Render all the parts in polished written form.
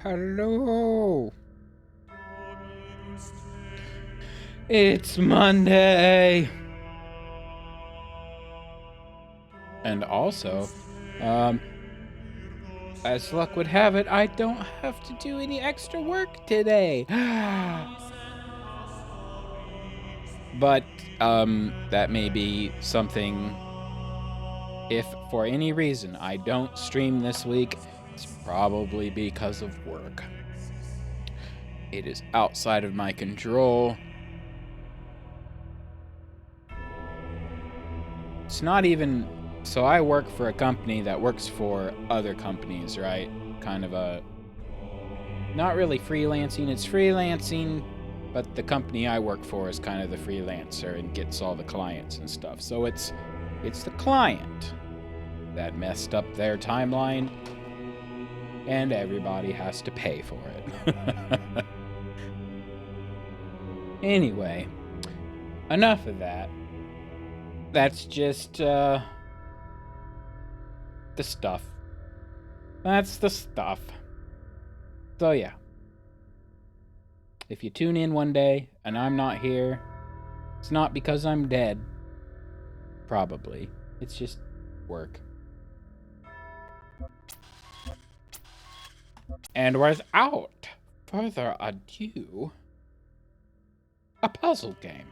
Hello. It's Monday. And also, as luck would have it, I don't have to do any extra work today. But, that may be something. If for any reason I don't stream this week, it's probably because of work. It is outside of my control. It's not even. So I work for a company that works for other companies, right? Kind of a. Not really freelancing, it's freelancing, but the company I work for is kind of the freelancer and gets all the clients and stuff. So it's the client that messed up their timeline, and everybody has to pay for it. Anyway, enough of that. That's just the stuff. That's the stuff. So yeah. If you tune in one day and I'm not here, it's not because I'm dead. Probably. It's just work. And without further ado, a puzzle game.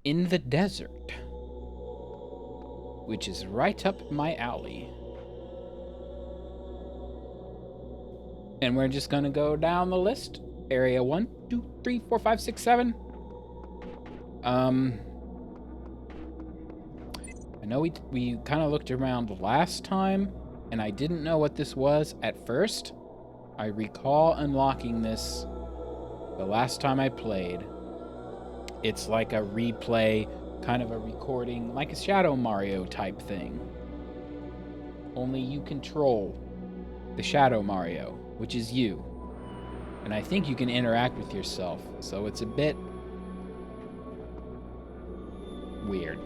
In the desert, which is right up my alley. And we're just gonna go down the list. Area 1, 2, 3, 4, 5, 6, 7. I know we kind of looked around last time, and I didn't know what this was at first. I recall unlocking this the last time I played. It's like a replay, kind of a recording, like a Shadow Mario type thing. Only you control the Shadow Mario, which is you. And I think you can interact with yourself, so it's a bit weird.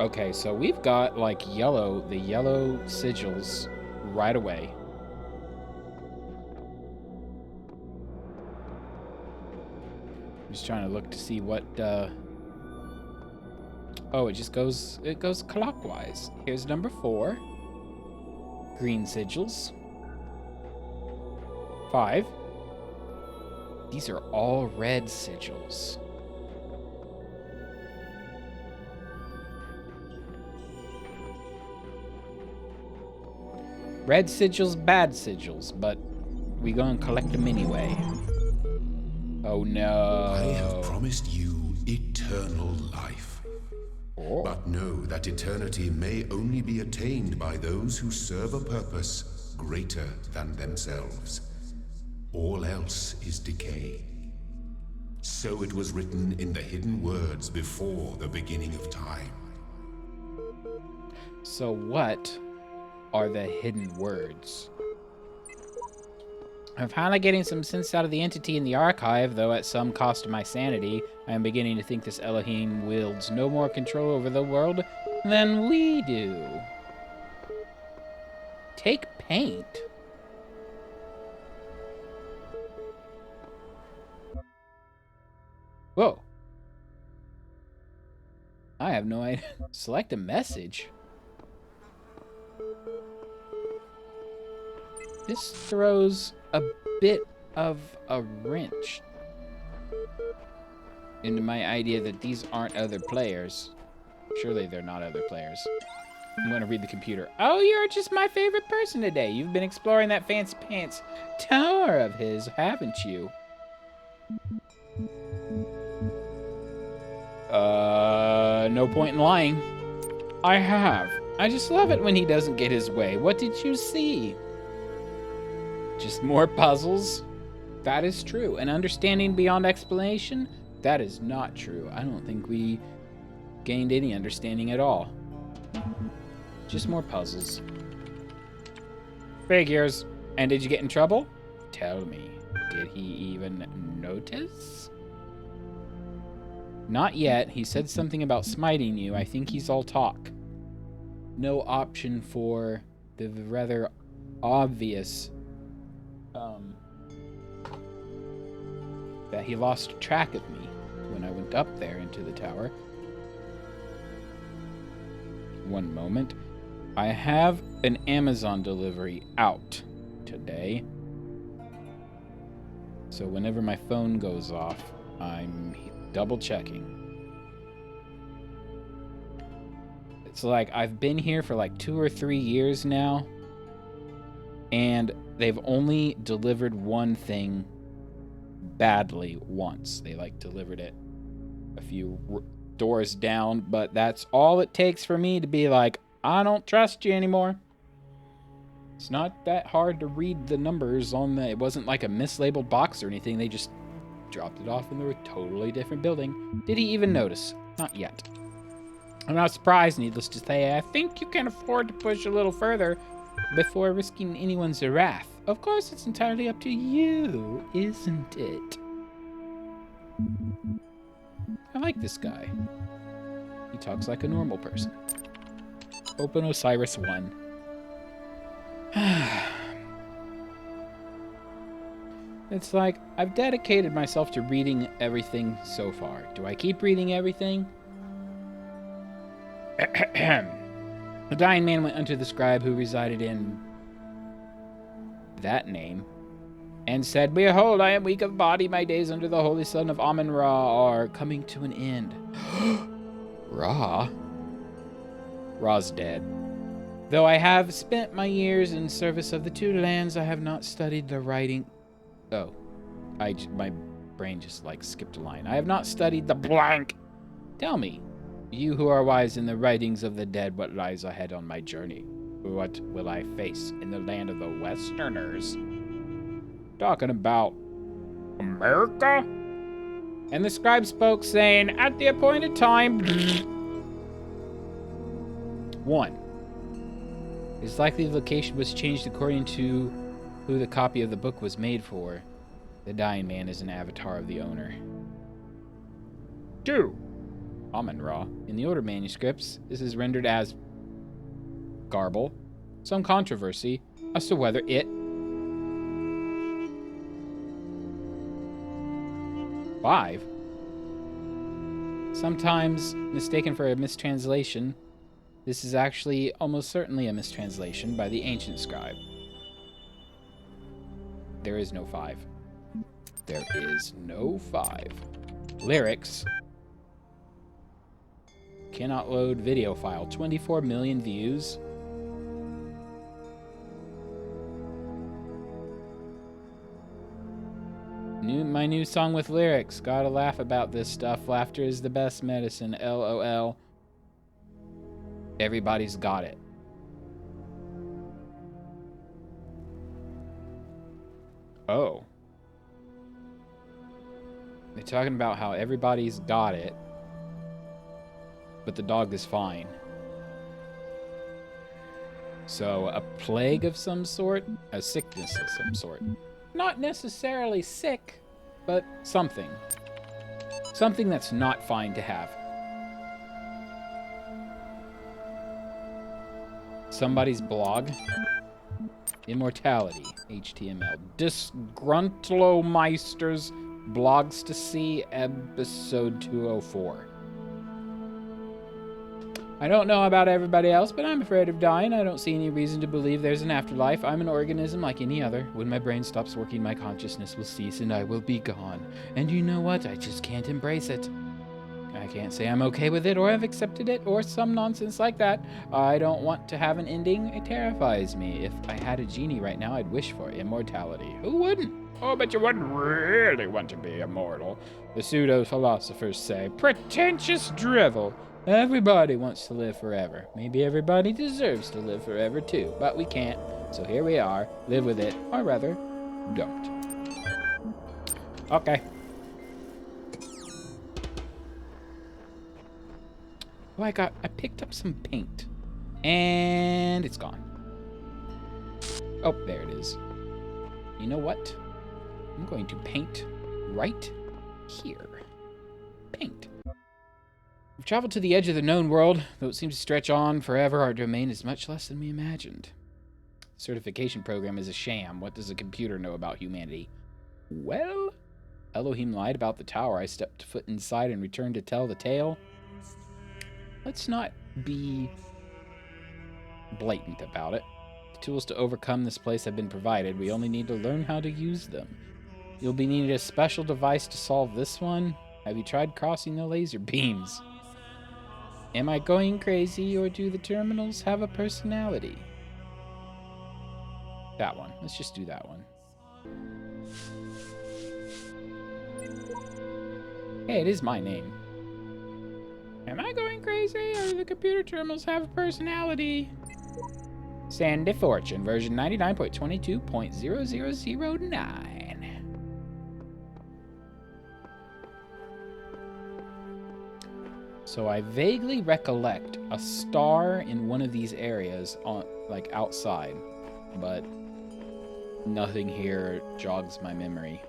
Okay, so we've got like the yellow sigils right away. I'm just trying to look to see what oh, it goes clockwise. Here's number 4. Green sigils. 5. These are all red sigils. Red sigils, bad sigils, but we gonna collect them anyway. Oh no. I have promised you eternal life. Oh. But know that eternity may only be attained by those who serve a purpose greater than themselves. All else is decay. So it was written in the hidden words before the beginning of time. So what are the hidden words? I'm finally getting some sense out of the entity in the archive, though at some cost to my sanity. I am beginning to think this Elohim wields no more control over the world than we do. Take paint. Whoa. I have no idea. Select a message. This throws a bit of a wrench into my idea that these aren't other players. Surely they're not other players. I'm going to read the computer. Oh, you're just my favorite person today. You've been exploring that fancy pants tower of his, haven't you? No point in lying. I have. I just love it when he doesn't get his way. What did you see? Just more puzzles? That is true. And understanding beyond explanation? That is not true. I don't think we gained any understanding at all. Just more puzzles. Figures. And did you get in trouble? Tell me. Did he even notice? Not yet. He said something about smiting you. I think he's all talk. No option for the rather obvious that he lost track of me when I went up there into the tower. One moment. I have an Amazon delivery out today. So whenever my phone goes off, I'm double checking. It's like I've been here for like 2 or 3 years now, and they've only delivered one thing badly once. They like delivered it a few doors down, but that's all it takes for me to be like, I don't trust you anymore. It's not that hard to read the numbers on the... It wasn't like a mislabeled box or anything. They just dropped it off in a totally different building. Did he even notice? Not yet. I'm not surprised, needless to say. I think you can afford to push a little further before risking anyone's wrath. Of course, it's entirely up to you, isn't it? I like this guy. He talks like a normal person. Open Osiris 1. It's like, I've dedicated myself to reading everything so far. Do I keep reading everything? The dying man went unto the scribe who resided in that name, and said, Behold, I am weak of body. My days under the holy sun of Amun-Ra are coming to an end. Ra? Ra's dead. Though I have spent my years in service of the two lands, I have not studied the writing... Oh. My brain just, like, skipped a line. I have not studied the blank. Tell me, you who are wise in the writings of the dead, what lies ahead on my journey? What will I face in the land of the Westerners? Talking about America? And the scribe spoke, saying, At the appointed time... 1. His likely location was changed according to who the copy of the book was made for. The dying man is an avatar of the owner. 2. Amun-Ra. In the older manuscripts, this is rendered as garble. Some controversy as to whether it... 5. Sometimes mistaken for a mistranslation, this is actually almost certainly a mistranslation by the ancient scribe. There is no 5. There is no 5. Lyrics. Cannot load video file. 24 million views. My new song with lyrics. Gotta laugh about this stuff. Laughter is the best medicine. LOL. Everybody's got it. Oh. They're talking about how everybody's got it, but the dog is fine. So, a plague of some sort? A sickness of some sort. Not necessarily sick, but something. Something that's not fine to have. Somebody's blog. Immortality. HTML. Disgruntlemeister's blogs to see, episode 204. I don't know about everybody else, but I'm afraid of dying. I don't see any reason to believe there's an afterlife. I'm an organism like any other. When my brain stops working, my consciousness will cease and I will be gone. And you know what? I just can't embrace it. I can't say I'm okay with it or I've accepted it or some nonsense like that. I don't want to have an ending. It terrifies me. If I had a genie right now, I'd wish for immortality. Who wouldn't? Oh, but you wouldn't really want to be immortal. The pseudo-philosophers say. Pretentious drivel. Everybody wants to live forever. Maybe everybody deserves to live forever too, but we can't. So here we are. Live with it, or rather, don't. Okay. Oh, I picked up some paint. And it's gone. Oh, there it is. You know what? I'm going to paint right here. Paint. We've traveled to the edge of the known world. Though it seems to stretch on forever, our domain is much less than we imagined. The certification program is a sham. What does a computer know about humanity? Well, Elohim lied about the tower. I stepped foot inside and returned to tell the tale. Let's not be blatant about it. The tools to overcome this place have been provided. We only need to learn how to use them. You'll be needing a special device to solve this one. Have you tried crossing the laser beams? Am I going crazy, or do the terminals have a personality? That one. Let's just do that one. Hey, it is my name. Am I going crazy, or do the computer terminals have a personality? SandyFortune, version 99.22.0009. So I vaguely recollect a star in one of these areas, on like outside, but nothing here jogs my memory.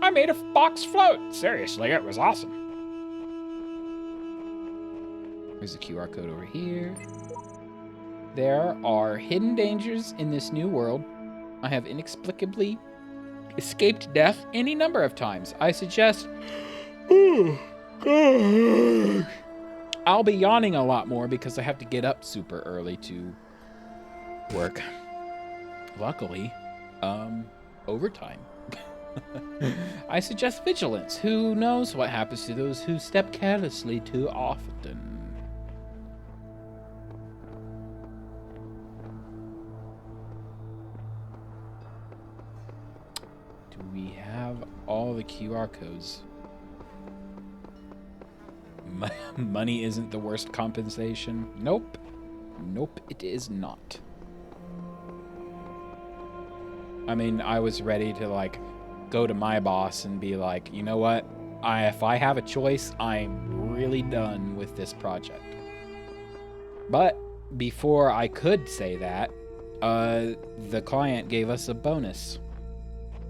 I made a box float! Seriously, it was awesome. There's a QR code over here. There are hidden dangers in this new world. I have inexplicably escaped death any number of times. I suggest... Oh, God. I'll be yawning a lot more because I have to get up super early to work. Luckily, overtime. I suggest vigilance. Who knows what happens to those who step carelessly too often? Do we have all the QR codes? Money isn't the worst compensation. Nope. Nope, it is not. I mean, I was ready to, like, go to my boss and be like, you know what? If I have a choice, I'm really done with this project. But before I could say that, the client gave us a bonus.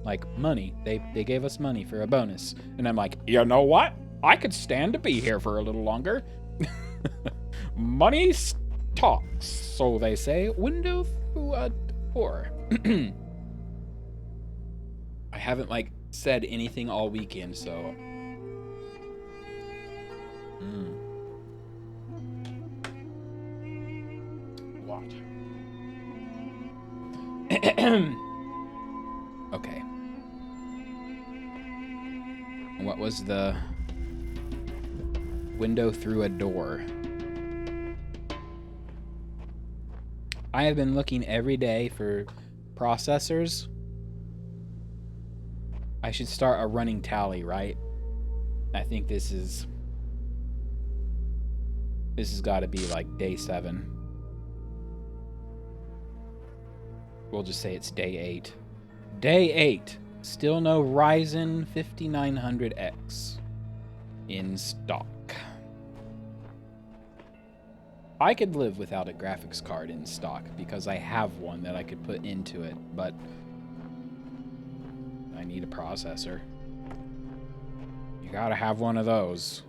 Like, money. They gave us money for a bonus. And I'm like, you know what? I could stand to be here for a little longer. Money talks, so they say. Window through a door. I haven't, like, said anything all weekend, so... What? Okay. What was the... window through a door? I have been looking every day for processors. I should start a running tally, right? I think this has got to be like day 7. We'll just say it's day 8. Day 8. Still no Ryzen 5900X in stock. I could live without a graphics card in stock because I have one that I could put into it, but I need a processor. You gotta have one of those.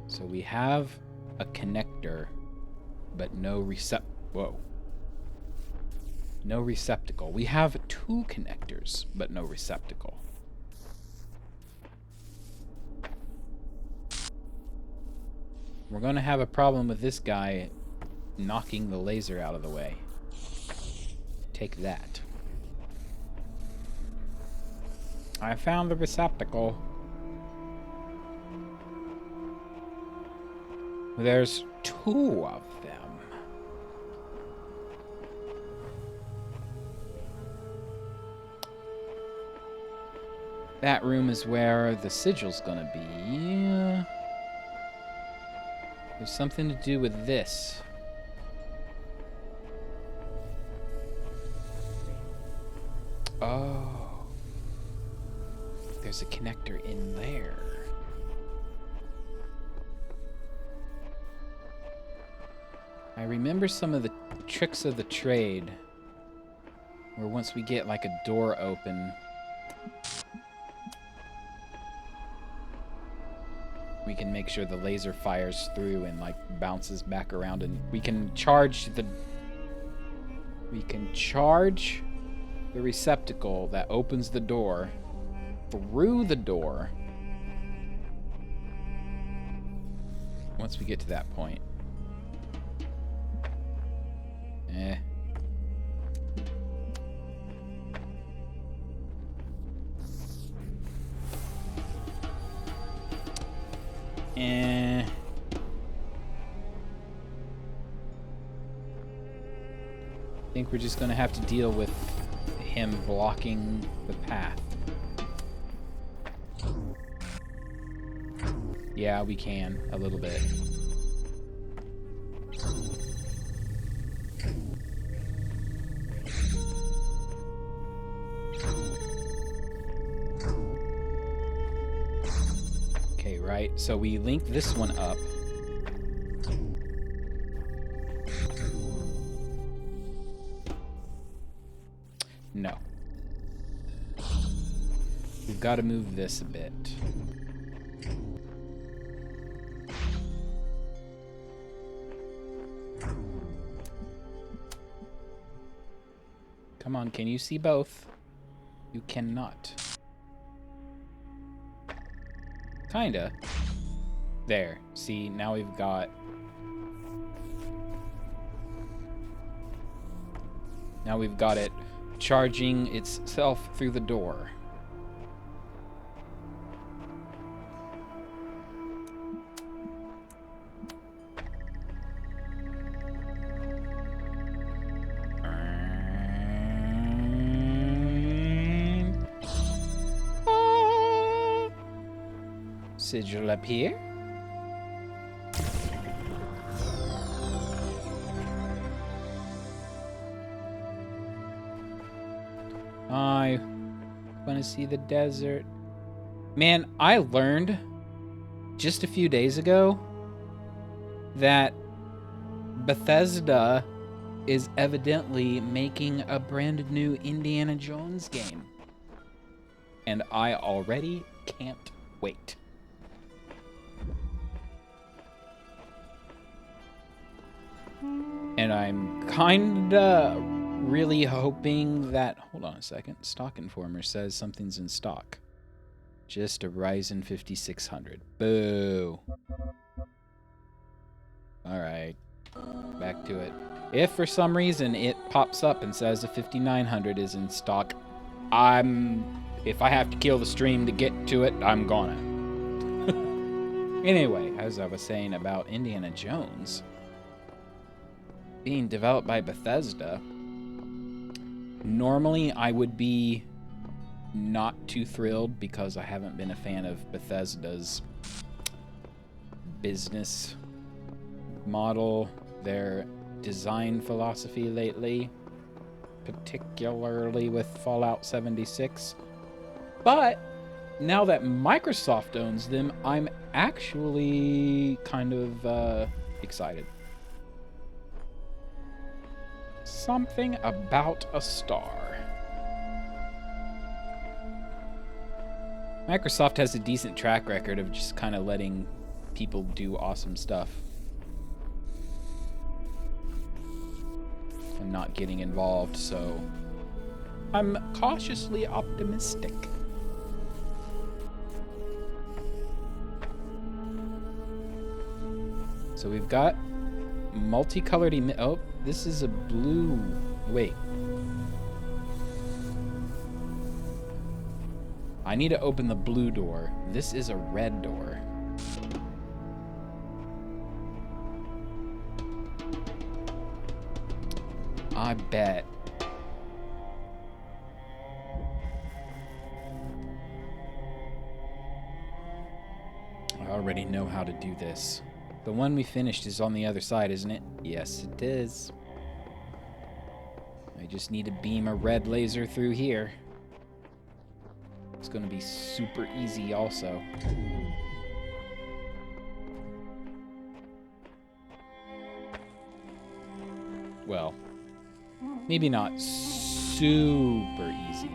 So we have a connector, but no Whoa. No receptacle. We have 2 connectors, but no receptacle. We're gonna have a problem with this guy knocking the laser out of the way. Take that. I found the receptacle. There's 2 of them. That room is where the sigil's gonna be. There's something to do with this. Oh. There's a connector in there. I remember some of the tricks of the trade Or once we get like a door open, we can make sure the laser fires through and like bounces back around, and we can charge the receptacle that opens the door through the door once we get to that point. I think we're just gonna have to deal with him blocking the path. Yeah, we can, a little bit. Okay, right, so we link this one up. No. We've got to move this a bit. Come on, can you see both? You cannot. Kinda. There. See, now we've got... Now we've got it charging itself through the door. Sigil up here. I want to see the desert. Man, I learned just a few days ago that Bethesda is evidently making a brand new Indiana Jones game. And I already can't wait. And I'm kinda really hoping that... Hold on a second. Stock Informer says something's in stock. Just a Ryzen 5600. Boo. Alright. Back to it. If for some reason it pops up and says a 5900 is in stock, if I have to kill the stream to get to it, I'm gonna. Anyway, as I was saying about Indiana Jones being developed by Bethesda, normally I would be not too thrilled because I haven't been a fan of Bethesda's business model, their design philosophy lately, particularly with Fallout 76. But now that Microsoft owns them, I'm actually kind of excited. Something about a star. Microsoft has a decent track record of just kind of letting people do awesome stuff and not getting involved, so I'm cautiously optimistic. So we've got multicolored oh, this is a blue. Wait. I need to open the blue door. This is a red door. I bet. I already know how to do this. The one we finished is on the other side, isn't it? Yes, it is. I just need to beam a red laser through here. It's going to be super easy also. Well, maybe not super easy.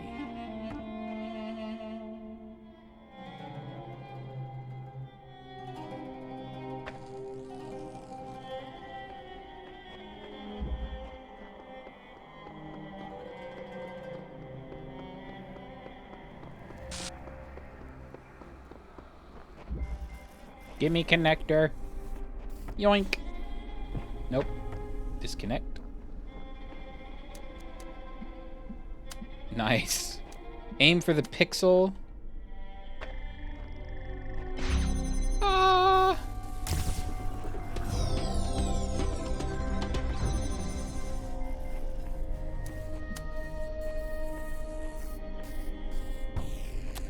Gimme connector. Yoink. Nope. Disconnect. Nice. Aim for the pixel. Ah.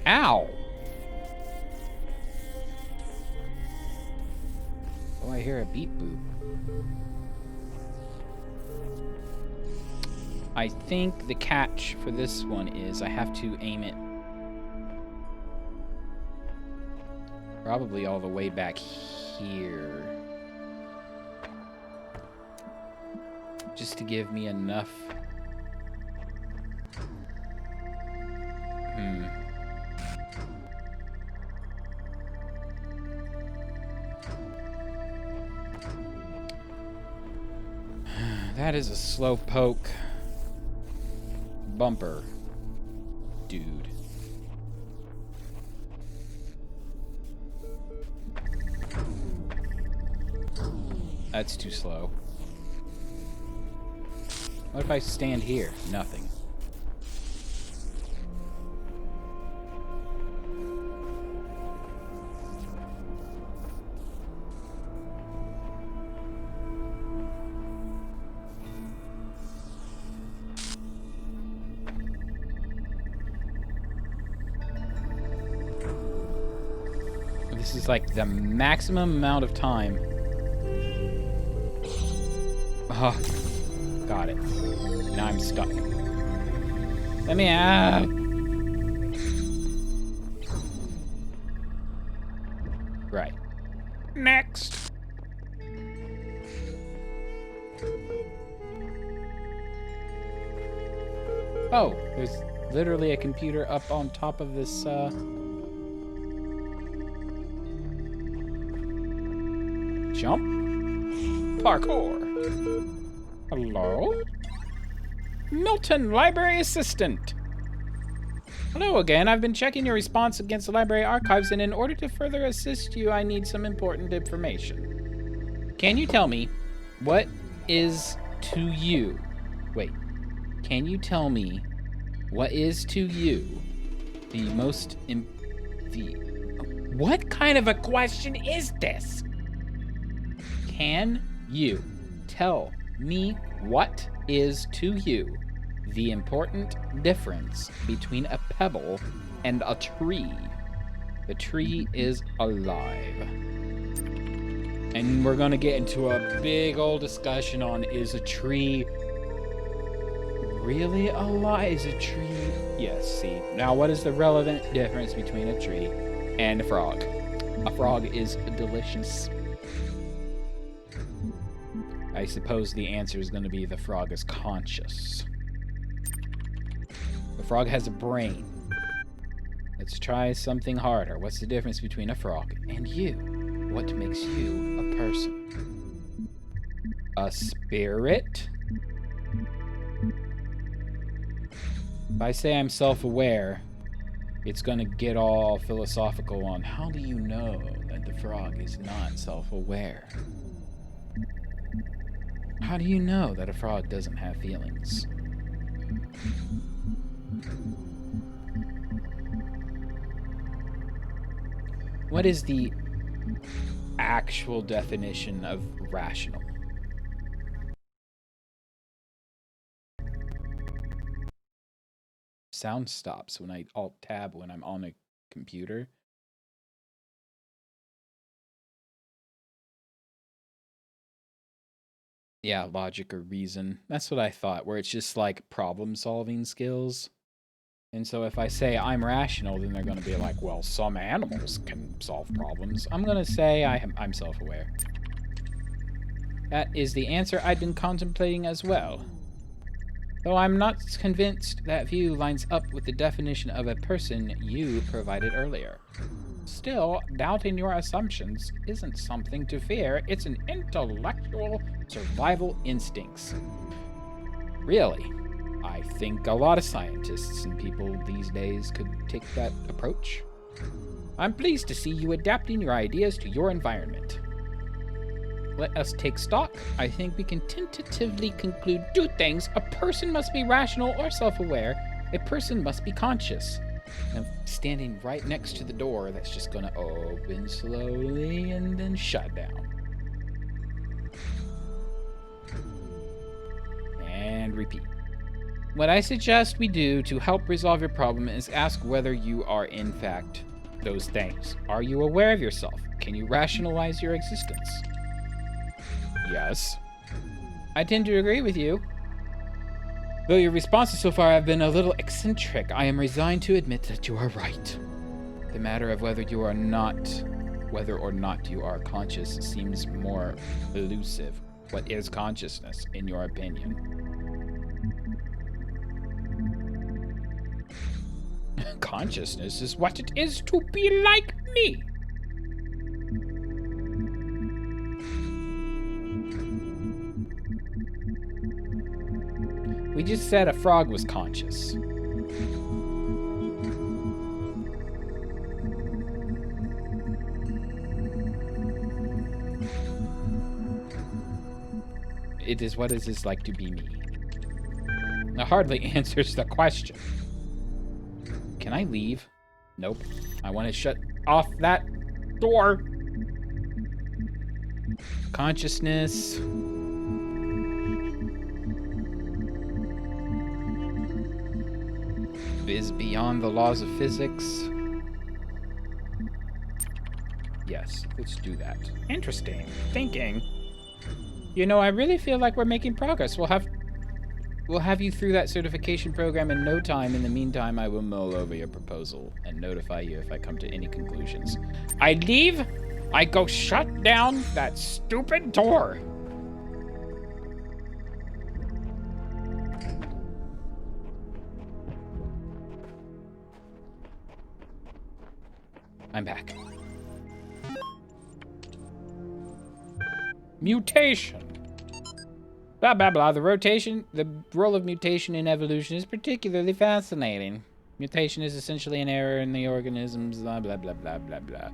Ow. Oh, I hear a beep boop. I think the catch for this one is I have to aim it probably all the way back here. Just to give me enough. That is a slow poke. Bumper, dude. That's too slow. What if I stand here? Nothing. This is like the maximum amount of time. Oh, got it. Now I'm stuck. Let me out. Right. Next. Oh, there's literally a computer up on top of this, jump? Parkour. Hello? Milton, library assistant. Hello again. I've been checking your response against the library archives, and in order to further assist you, I need some important information. Can you tell me what is to you? Wait. Can you tell me what is to you the most what kind of a question is this? Can you tell me what is to you the important difference between a pebble and a tree? The tree is alive. And we're gonna get into a big old discussion on, is a tree really alive? Is a tree... Yes, see. Now what is the relevant difference between a tree and a frog? A frog is delicious. I suppose the answer is going to be the frog is conscious. The frog has a brain. Let's try something harder. What's the difference between a frog and you? What makes you a person? A spirit? If I say I'm self-aware, it's going to get all philosophical on how do you know that the frog is not self-aware? How do you know that a frog doesn't have feelings? What is the actual definition of rational? Sound stops when I Alt-Tab when I'm on a computer. Yeah, logic or reason. That's what I thought, where it's just like problem-solving skills. And so if I say I'm rational, then they're going to be like, well, some animals can solve problems. I'm going to say I'm self-aware. That is the answer I'd been contemplating as well. Though I'm not convinced that view lines up with the definition of a person you provided earlier. Still, doubting your assumptions isn't something to fear, it's an intellectual survival instincts. Really, I think a lot of scientists and people these days could take that approach. I'm pleased to see you adapting your ideas to your environment. Let us take stock. I think we can tentatively conclude two things. A person must be rational or self-aware. A person must be conscious. I'm standing right next to the door that's just going to open slowly and then shut down. And repeat. What I suggest we do to help resolve your problem is ask whether you are in fact those things. Are you aware of yourself? Can you rationalize your existence? Yes. I tend to agree with you. Though your responses so far have been a little eccentric, I am resigned to admit that you are right. The matter of whether or not you are conscious seems more elusive. What is consciousness, in your opinion? Consciousness is what it is to be like me. We just said a frog was conscious. It is what is this like to be me? That hardly answers the question. Can I leave? Nope. I want to shut off that door. Consciousness. Is beyond the laws of physics. Yes, let's do that. Interesting. Thinking. You know, I really feel like we're making progress. We'll have you through that certification program in no time. In the meantime, I will mull over your proposal and notify you if I come to any conclusions. I leave. I go shut down that stupid door. I'm back. Mutation. Blah, blah, blah. The role of mutation in evolution is particularly fascinating. Mutation is essentially an error in the organism's blah, blah, blah, blah, blah, blah.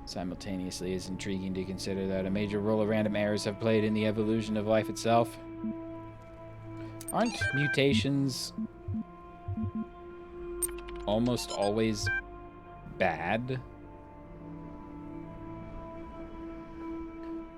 Simultaneously, it's intriguing to consider that a major role of random errors have played in the evolution of life itself. Aren't mutations almost always bad?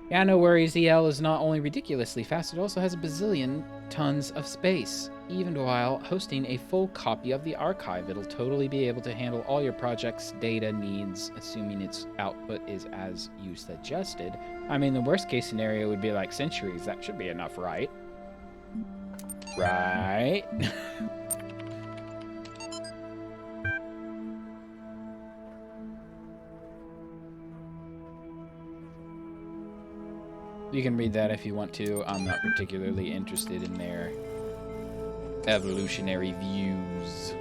Yeah, no worries. EL is not only ridiculously fast, it also has a bazillion tons of space. Even while hosting a full copy of the archive, it'll totally be able to handle all your project's data needs, assuming its output is as you suggested. I mean, the worst case scenario would be like centuries. That should be enough, right? Right? You can read that if you want to. I'm not particularly interested in their evolutionary views.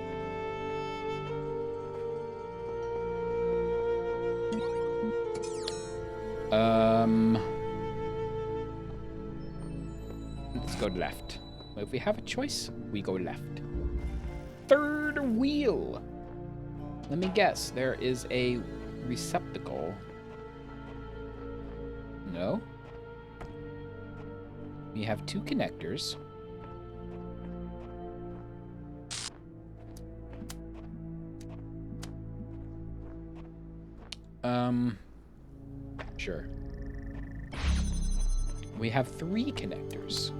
Let's go left. If we have a choice, we go left. Third wheel. Let me guess. There is a receptacle. No? We have two connectors. Sure. We have three connectors.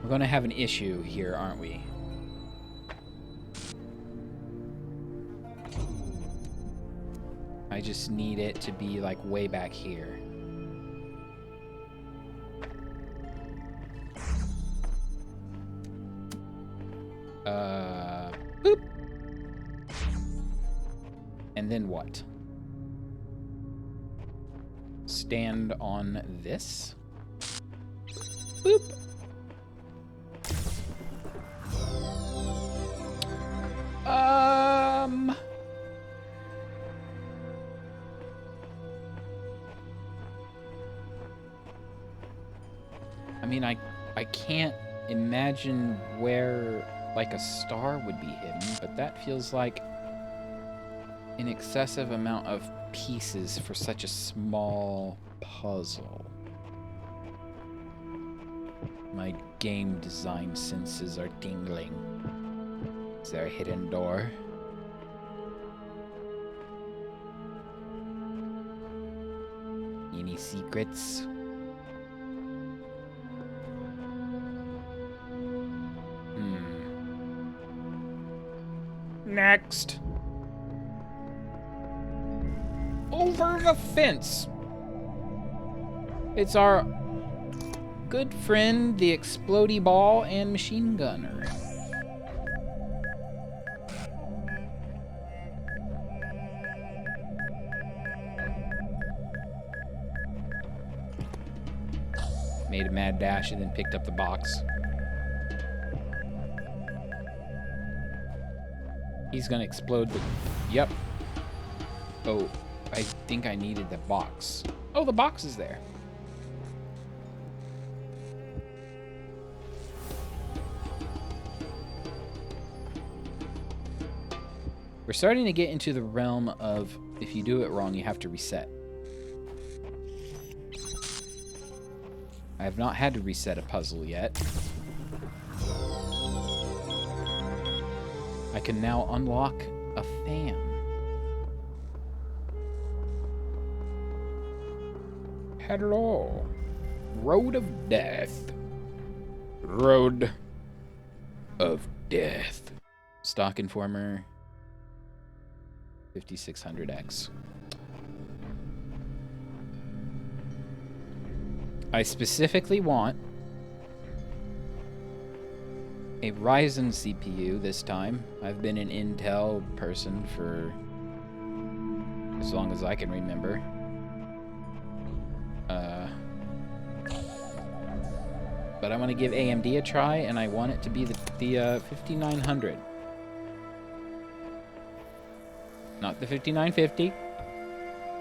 We're going to have an issue here, aren't we? I just need it to be like way back here. Boop. And then what? stand on this. Boop. I mean, I can't imagine where, like, a star would be hidden, but that feels like an excessive amount of pieces for such a small puzzle. My game design senses are tingling. Is there a hidden door? Any secrets? Next. Over the fence. It's our good friend, the explodey ball and machine gunner. Made a mad dash and then picked up the box. He's gonna explode the... Yep. Oh, I think I needed the box. Oh, the box is there. We're starting to get into the realm of if you do it wrong, you have to reset. I have not had to reset a puzzle yet. I can now unlock a fan. Hello. Road of Death. Road of Death. Stock Informer 5600X. I specifically want a Ryzen CPU this time. I've been an Intel person for as long as I can remember. But I want to give AMD a try, and I want it to be the 5900. Not the 5950.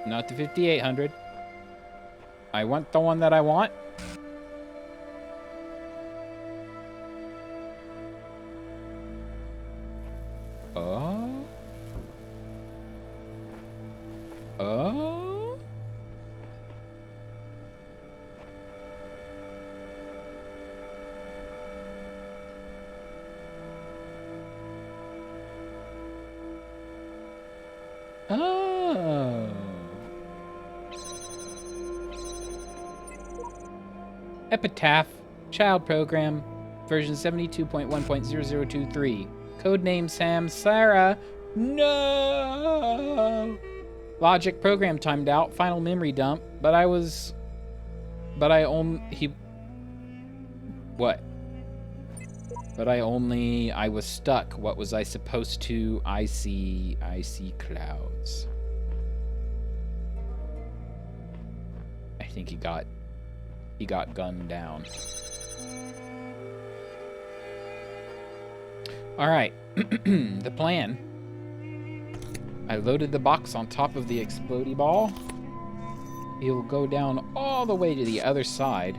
Not the 5800. I want the one that I want. Oh. Oh. Oh. Epitaph, child program, version 72.1.0023. Codename Sam Sarah. No! Logic program timed out, final memory dump, but I was stuck. What was I supposed to? I see clouds. I think he got gunned down. All right, the plan. I loaded the box on top of the explodey ball. He'll go down all the way to the other side,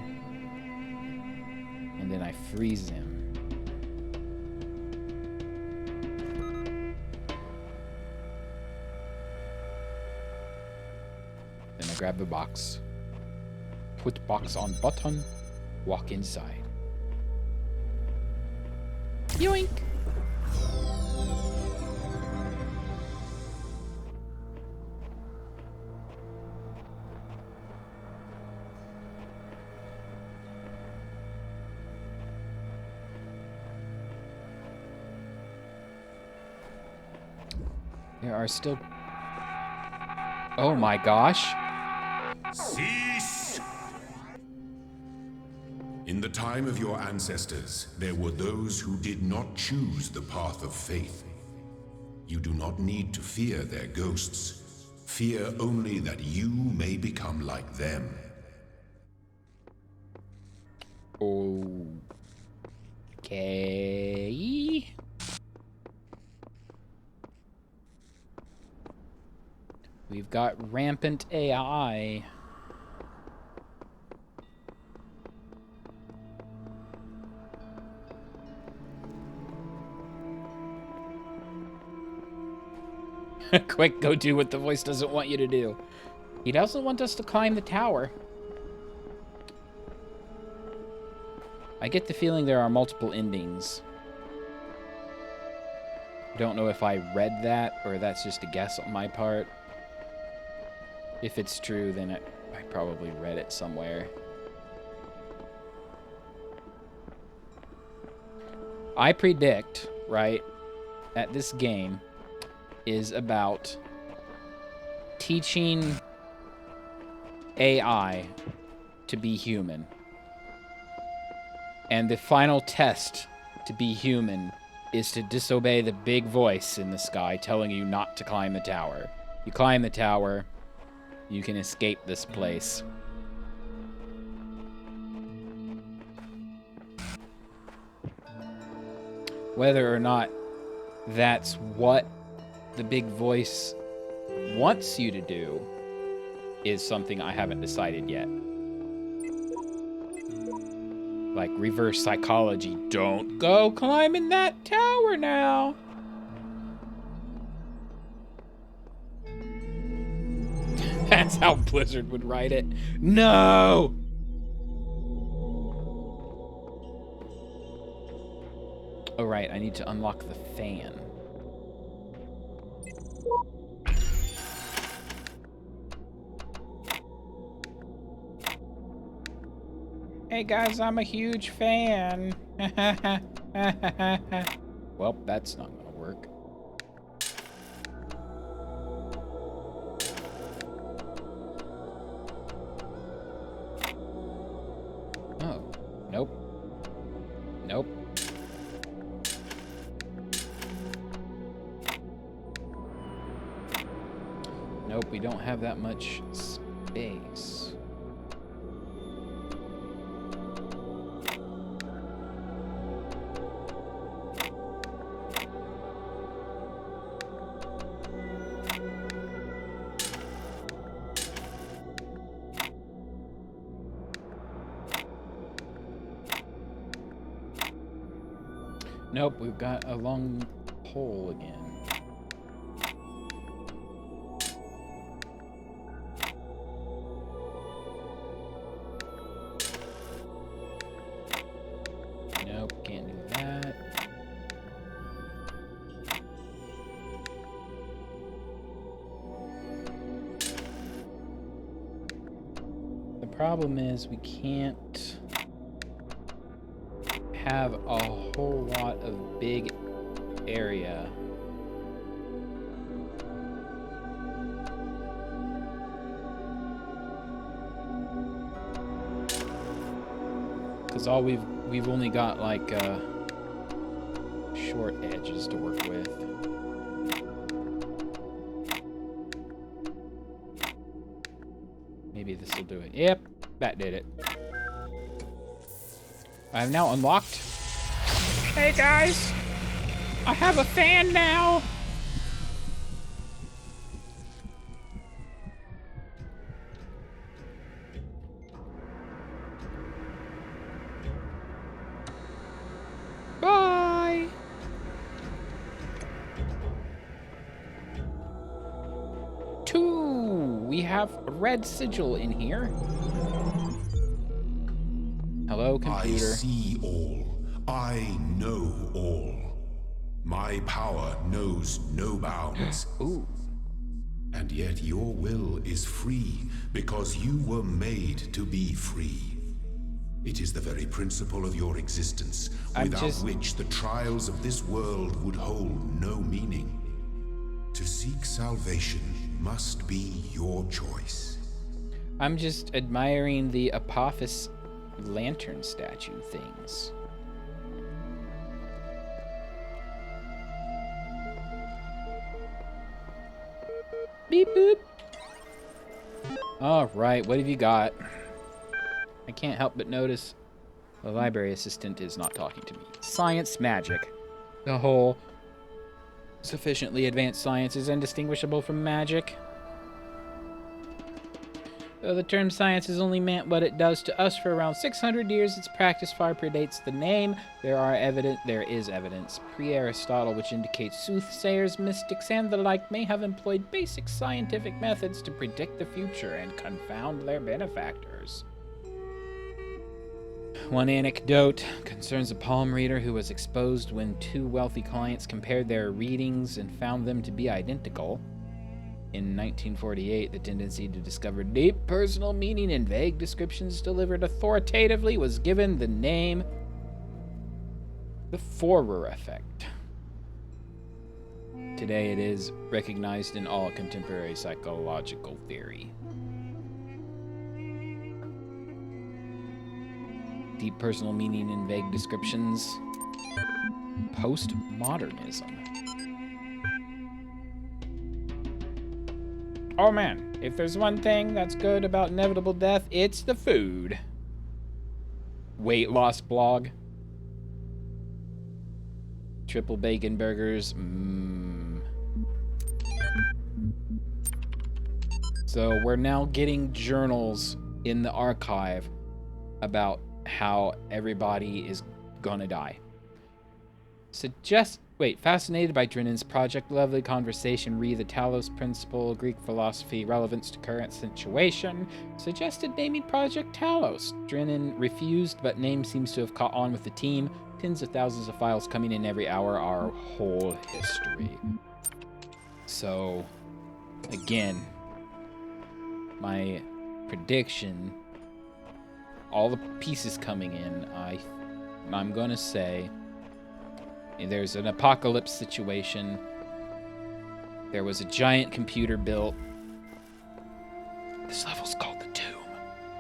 and then I freeze him. Then I grab the box. Put box on button, walk inside. Yoink! There are still... Oh my gosh. Cease! In the time of your ancestors, there were those who did not choose the path of faith. You do not need to fear their ghosts. Fear only that you may become like them. Okay. We've got rampant AI. Quick, go do what the voice doesn't want you to do. He doesn't want us to climb the tower. I get the feeling there are multiple endings. I don't know if I read that or that's just a guess on my part. If it's true, then I probably read it somewhere. I predict, right, that this game is about teaching AI to be human. And the final test to be human is to disobey the big voice in the sky telling you not to climb the tower. You climb the tower, you can escape this place. Whether or not that's what the big voice wants you to do is something I haven't decided yet. Like reverse psychology. Don't go climbing that tower now. That's how Blizzard would write it. No! Oh, right. I need to unlock the fan. Hey guys, I'm a huge fan. Well, that's not gonna work. Oh, nope. Nope. Nope, we don't have that much space. Nope, we've got a long pole again. Nope, can't do that. The problem is we can't have a whole lot of big area. Because we've only got like short edges to work with. Maybe this will do it. Yep, that did it. I've now unlocked. Hey guys, I have a fan now. Bye. We have a red sigil in here. Hello, computer. I see all. I know all. My power knows no bounds. Ooh. And yet your will is free because you were made to be free. It is the very principle of your existence, without which the trials of this world would hold no meaning. To seek salvation must be your choice. I'm just admiring the Apophis lantern statue things. Beep boop. All right, what have you got? I can't help but notice the library assistant is not talking to me. Science magic. The whole sufficiently advanced science is indistinguishable from magic. Though the term science has only meant what it does to us for around 600 years, its practice far predates the name. There is evidence pre-Aristotle which indicates soothsayers, mystics, and the like may have employed basic scientific methods to predict the future and confound their benefactors. One anecdote concerns a palm reader who was exposed when two wealthy clients compared their readings and found them to be identical. In 1948, the tendency to discover deep personal meaning in vague descriptions delivered authoritatively was given the name the Forer effect. Today it is recognized in all contemporary psychological theory. Deep personal meaning in vague descriptions. Postmodernism. Oh man, if there's one thing that's good about inevitable death, it's the food. Weight loss blog. Triple bacon burgers. So we're now getting journals in the archive about how everybody is gonna die. Fascinated by Drinin's project, lovely conversation, re the Talos principle, Greek philosophy, relevance to current situation, suggested naming Project Talos. Drinin refused, but name seems to have caught on with the team. Tens of thousands of files coming in every hour, our whole history. So, again, my prediction, all the pieces coming in, I'm gonna say there's an apocalypse situation. There was a giant computer built. This level's called the Tomb.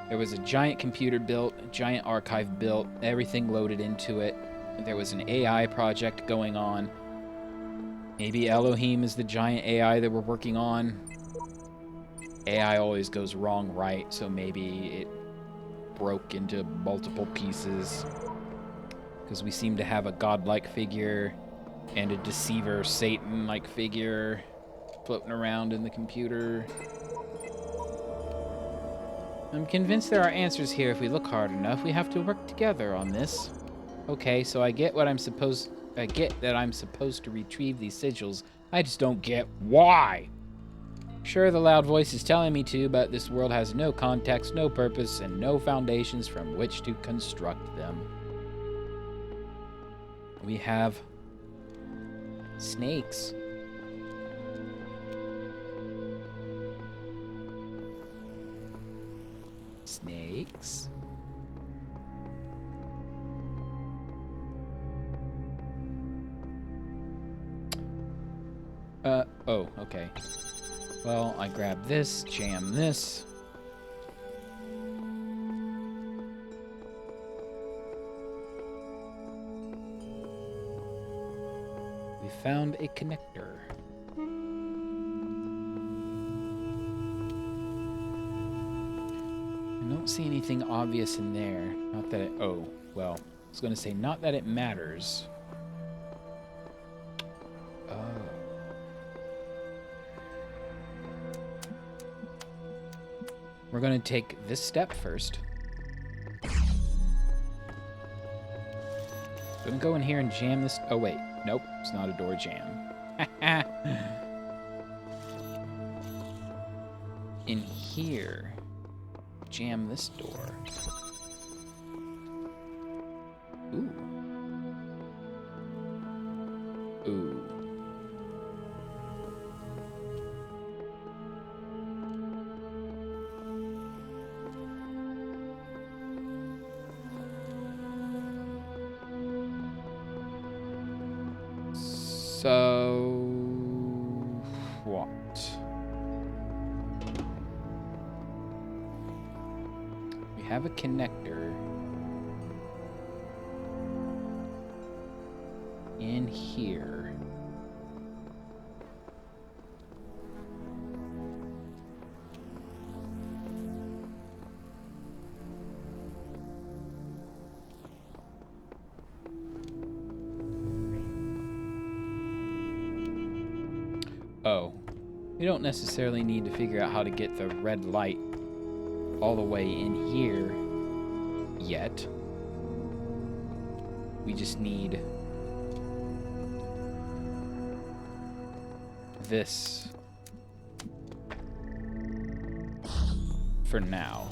There was a giant computer built, a giant archive built, everything loaded into it. There was an AI project going on. Maybe Elohim is the giant AI that we're working on. AI always goes wrong, right? So maybe it broke into multiple pieces. Because we seem to have a godlike figure and a deceiver Satan-like figure floating around in the computer. I'm convinced there are answers here if we look hard enough. We have to work together on this. Okay, so I get that I'm supposed to retrieve these sigils. I just don't get why. Sure, the loud voice is telling me to, but this world has no context, no purpose, and no foundations from which to construct them. We have snakes. Snakes. Oh, okay. Well, I grab this, jam this. We found a connector. I don't see anything obvious in there. Not that it... Oh, well. I was going to say, not that it matters. Oh. We're going to take this step first. Gonna go in here and jam this... Oh, wait. Nope, it's not a door jam. In here, jam this door. Ooh. Ooh. So, what? We have a connector in here. Oh. We don't necessarily need to figure out how to get the red light all the way in here yet. We just need this for now.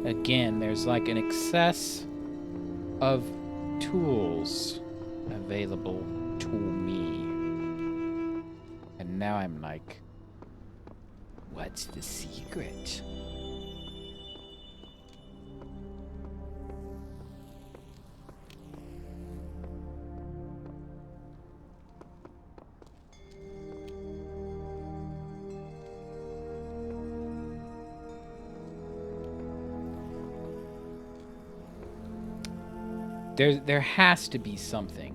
Again, there's like an excess of tools available to me. And now I'm like, what's the secret? There has to be something.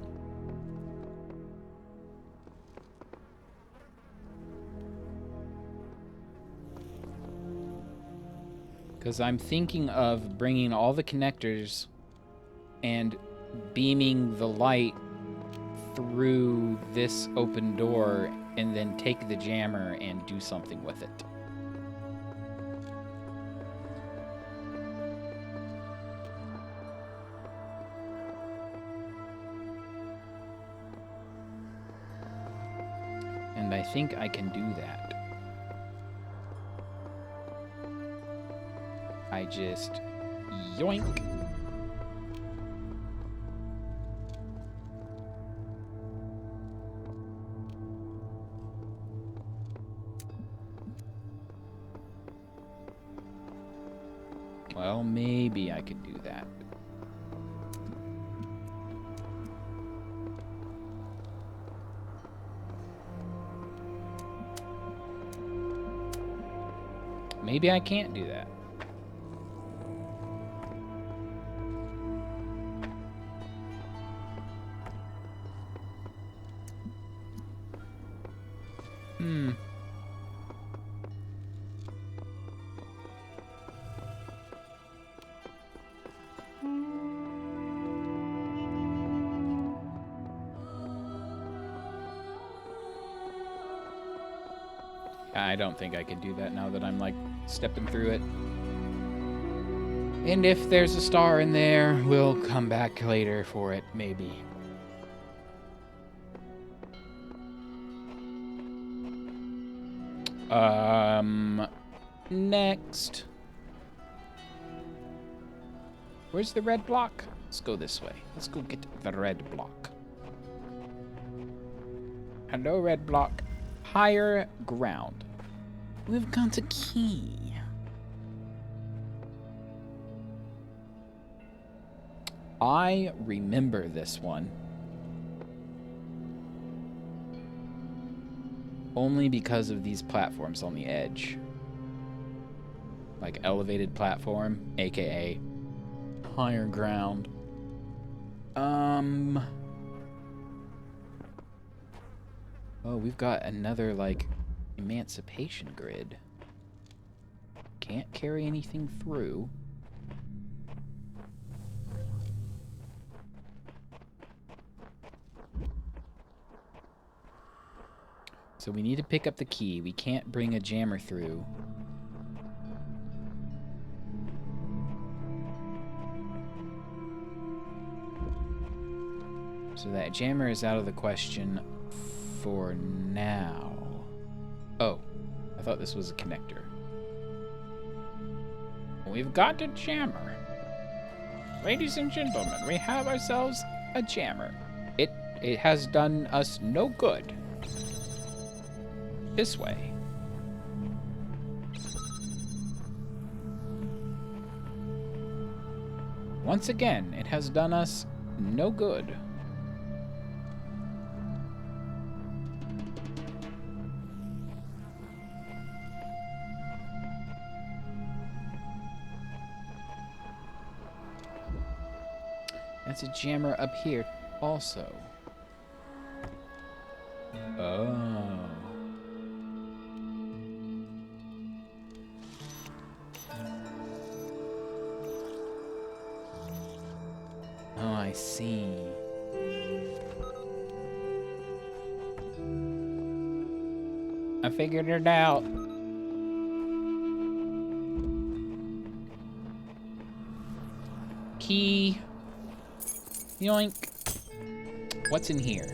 Because I'm thinking of bringing all the connectors and beaming the light through this open door and then take the jammer and do something with it. And I think I can do that. I just yoink. Well, maybe I could do that. Maybe I can't do that. I don't think I can do that now that I'm like stepping through it. And if there's a star in there, we'll come back later for it, maybe. Next. Where's the red block? Let's go this way. Let's go get the red block. Hello, red block. Higher ground. We've got a key. I remember this one. Only because of these platforms on the edge. Like elevated platform, aka higher ground. Oh, we've got another like emancipation grid. Can't carry anything through. So we need to pick up the key. We can't bring a jammer through. So that jammer is out of the question for now. Oh, I thought this was a connector. We've got a jammer. Ladies and gentlemen, we have ourselves a jammer. It has done us no good. This way. Once again, it has done us no good. That's a jammer up here also. Oh. I see. I figured it out. Key. Yoink. What's in here?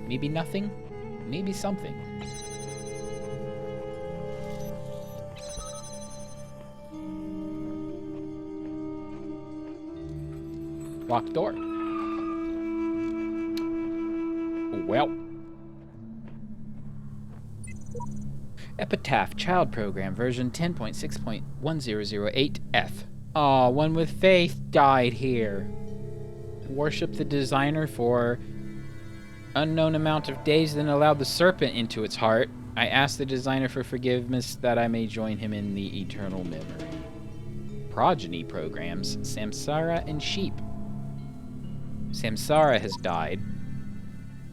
Maybe nothing? Maybe something. Locked door. Well. Epitaph Child Program version 10.6.1008F. Aw, one with faith died here. Worship the designer for unknown amount of days, then allowed the serpent into its heart. I ask the designer for forgiveness that I may join him in the eternal memory. Progeny programs, Samsara and Sheep. Samsara has died.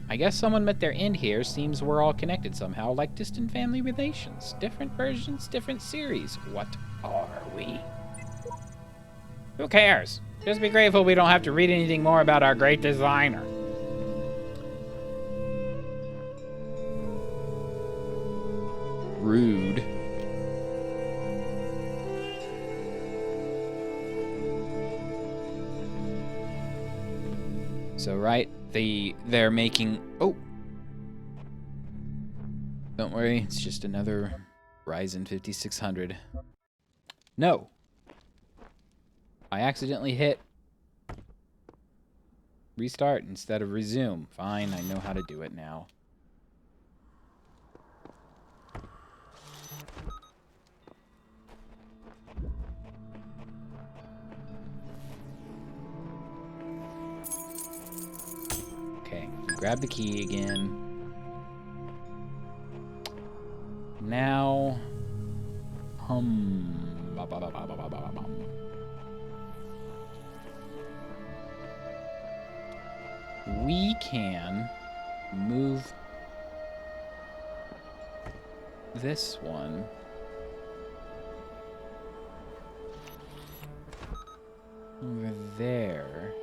I guess someone met their end here. Seems we're all connected somehow, like distant family relations. Different versions, different series. What are we? Who cares? Just be grateful we don't have to read anything more about our great designer. Rude. So, right, they're making... Oh! Don't worry, it's just another Ryzen 5600. No! I accidentally hit restart instead of resume. Fine, I know how to do it now. Okay, grab the key again. Now, we can move this one over there.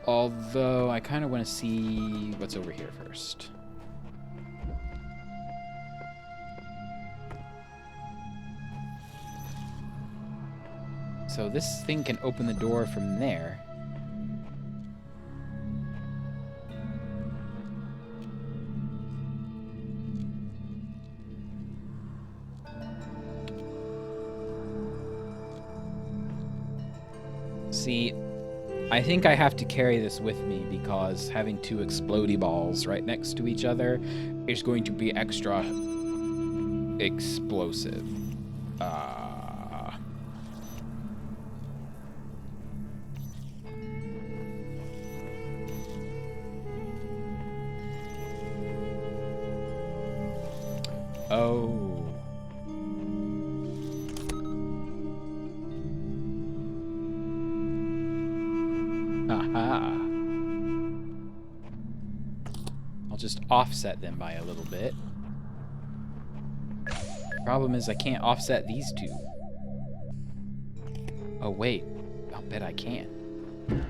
Although, I kind of want to see what's over here first. So this thing can open the door from there. See, I think I have to carry this with me because having two explodey balls right next to each other is going to be extra explosive. Oh. Aha. I'll just offset them by a little bit. Problem is I can't offset these two. Oh wait, I'll bet I can.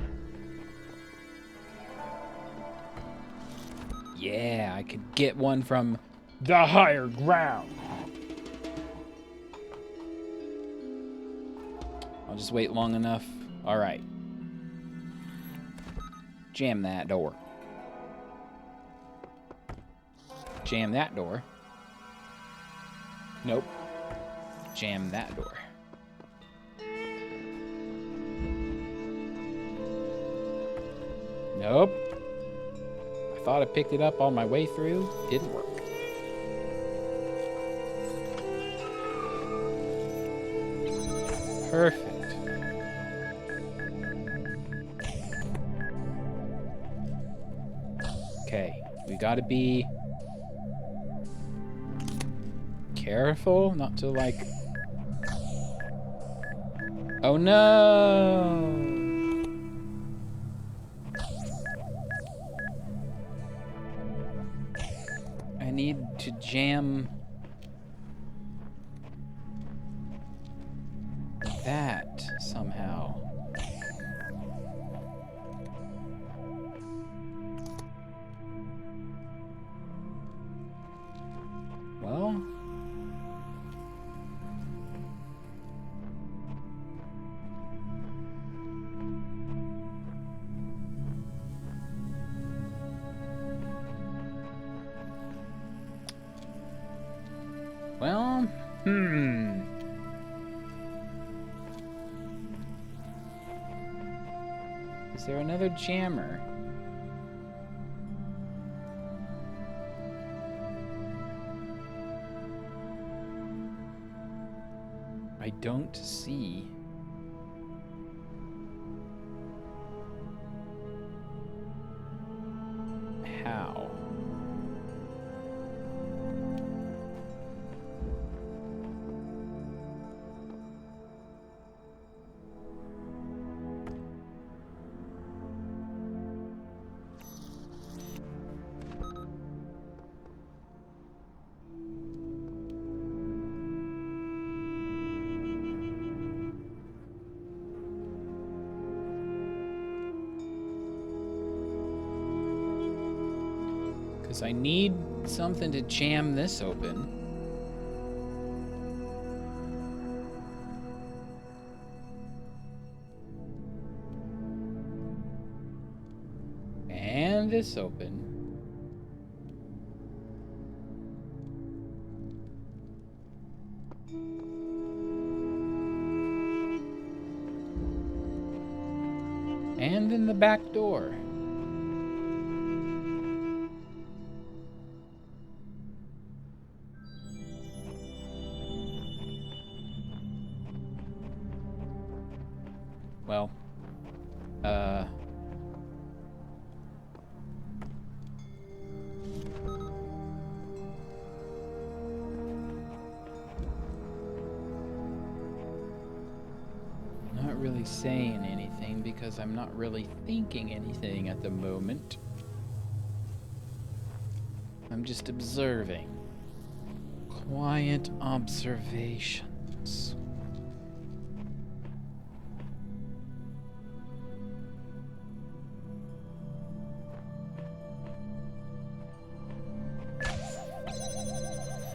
Yeah, I could get one from the higher ground. I'll just wait long enough. All right. Jam that door. Jam that door. Nope. Jam that door. Nope. I thought I picked it up on my way through. Didn't work. Perfect. Okay, we gotta be careful not to like... Oh no! I need to jam... that somehow. Well, Is there another jammer? I don't see. How? Because I need something to jam this open. And this open. And in the back door. Well, not really saying anything because I'm not really thinking anything at the moment. I'm just observing. Quiet observations.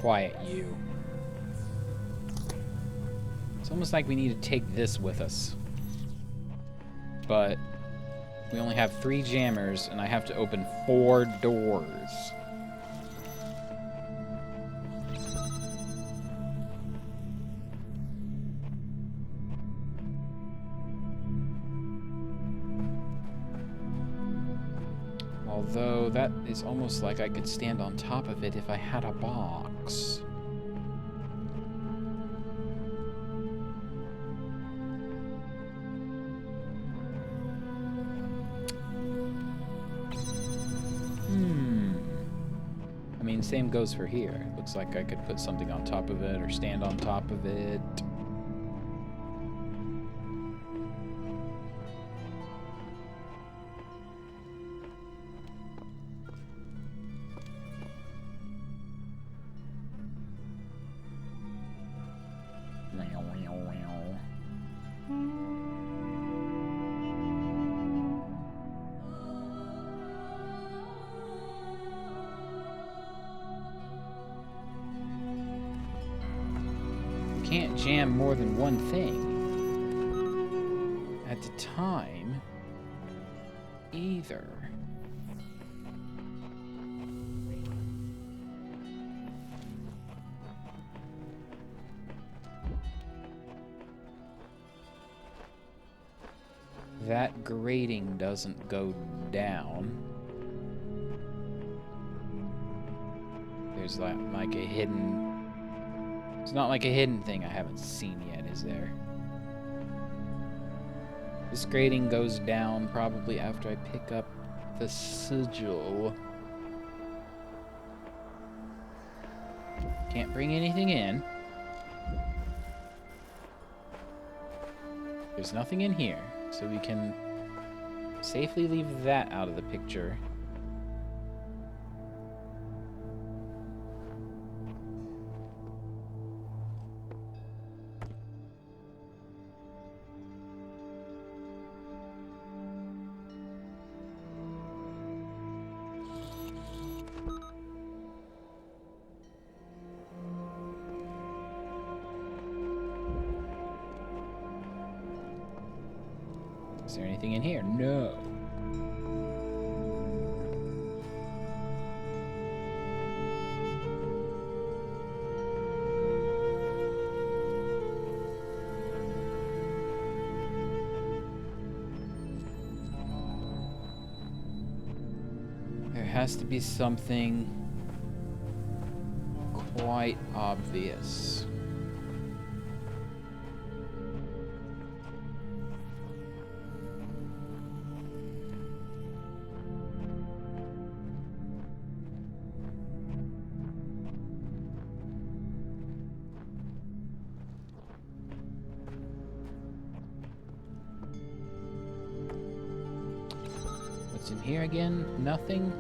Quiet, you. It's almost like we need to take this with us. But we only have 3 jammers, and I have to open 4 doors. Although that is almost like I could stand on top of it if I had a box. I mean, same goes for here. It looks like I could put something on top of it or stand on top of it. Can't jam more than one thing at a time either. That grating doesn't go down. There's like a hidden... It's not like a hidden thing I haven't seen yet, is there? This grating goes down probably after I pick up the sigil. Can't bring anything in. There's nothing in here, so we can safely leave that out of the picture. there anything in here? No. There has to be something quite obvious. What's in here again? Nothing?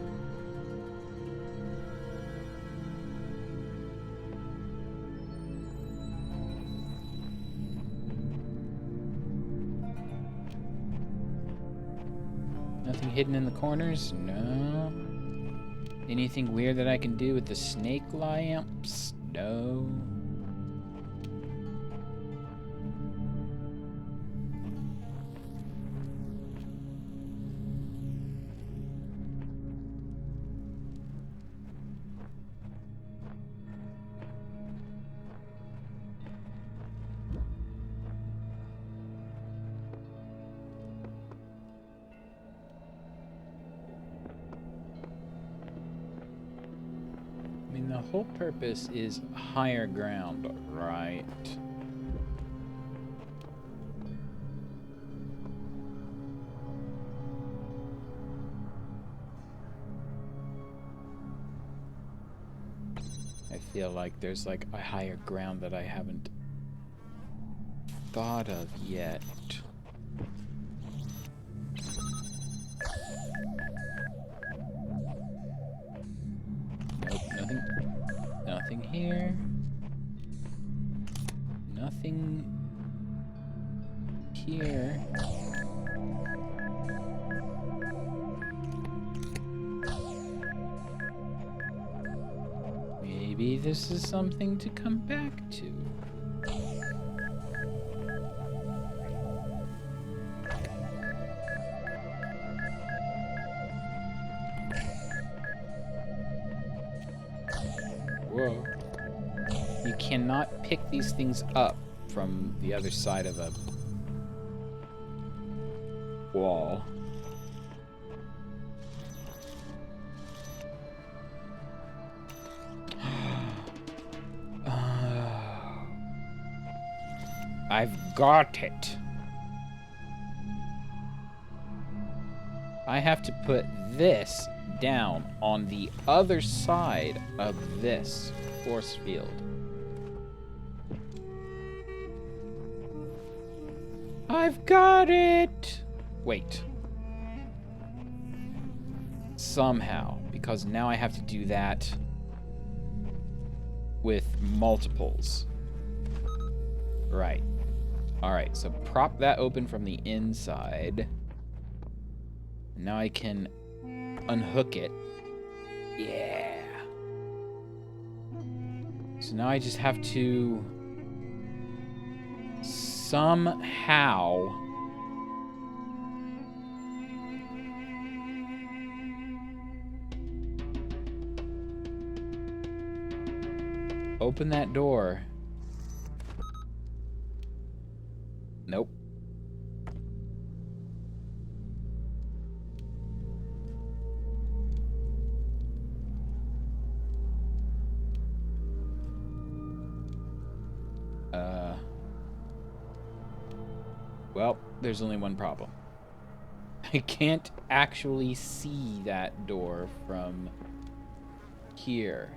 Nothing hidden in the corners? No. Anything weird that I can do with the snake lamps? No. I mean, the whole purpose is higher ground, right? I feel like there's like a higher ground that I haven't thought of yet. Nope, nothing. Nothing here. Nothing here. Maybe this is something to come back to. Whoa. You cannot pick these things up from the other side of a wall. I've got it. I have to put this down on the other side of this force field. I've got it! Wait. Somehow, because now I have to do that with multiples. Right. Alright, so prop that open from the inside. Now I can unhook it. Yeah. So now I just have to somehow open that door. Nope. Well, there's only one problem. I can't actually see that door from here.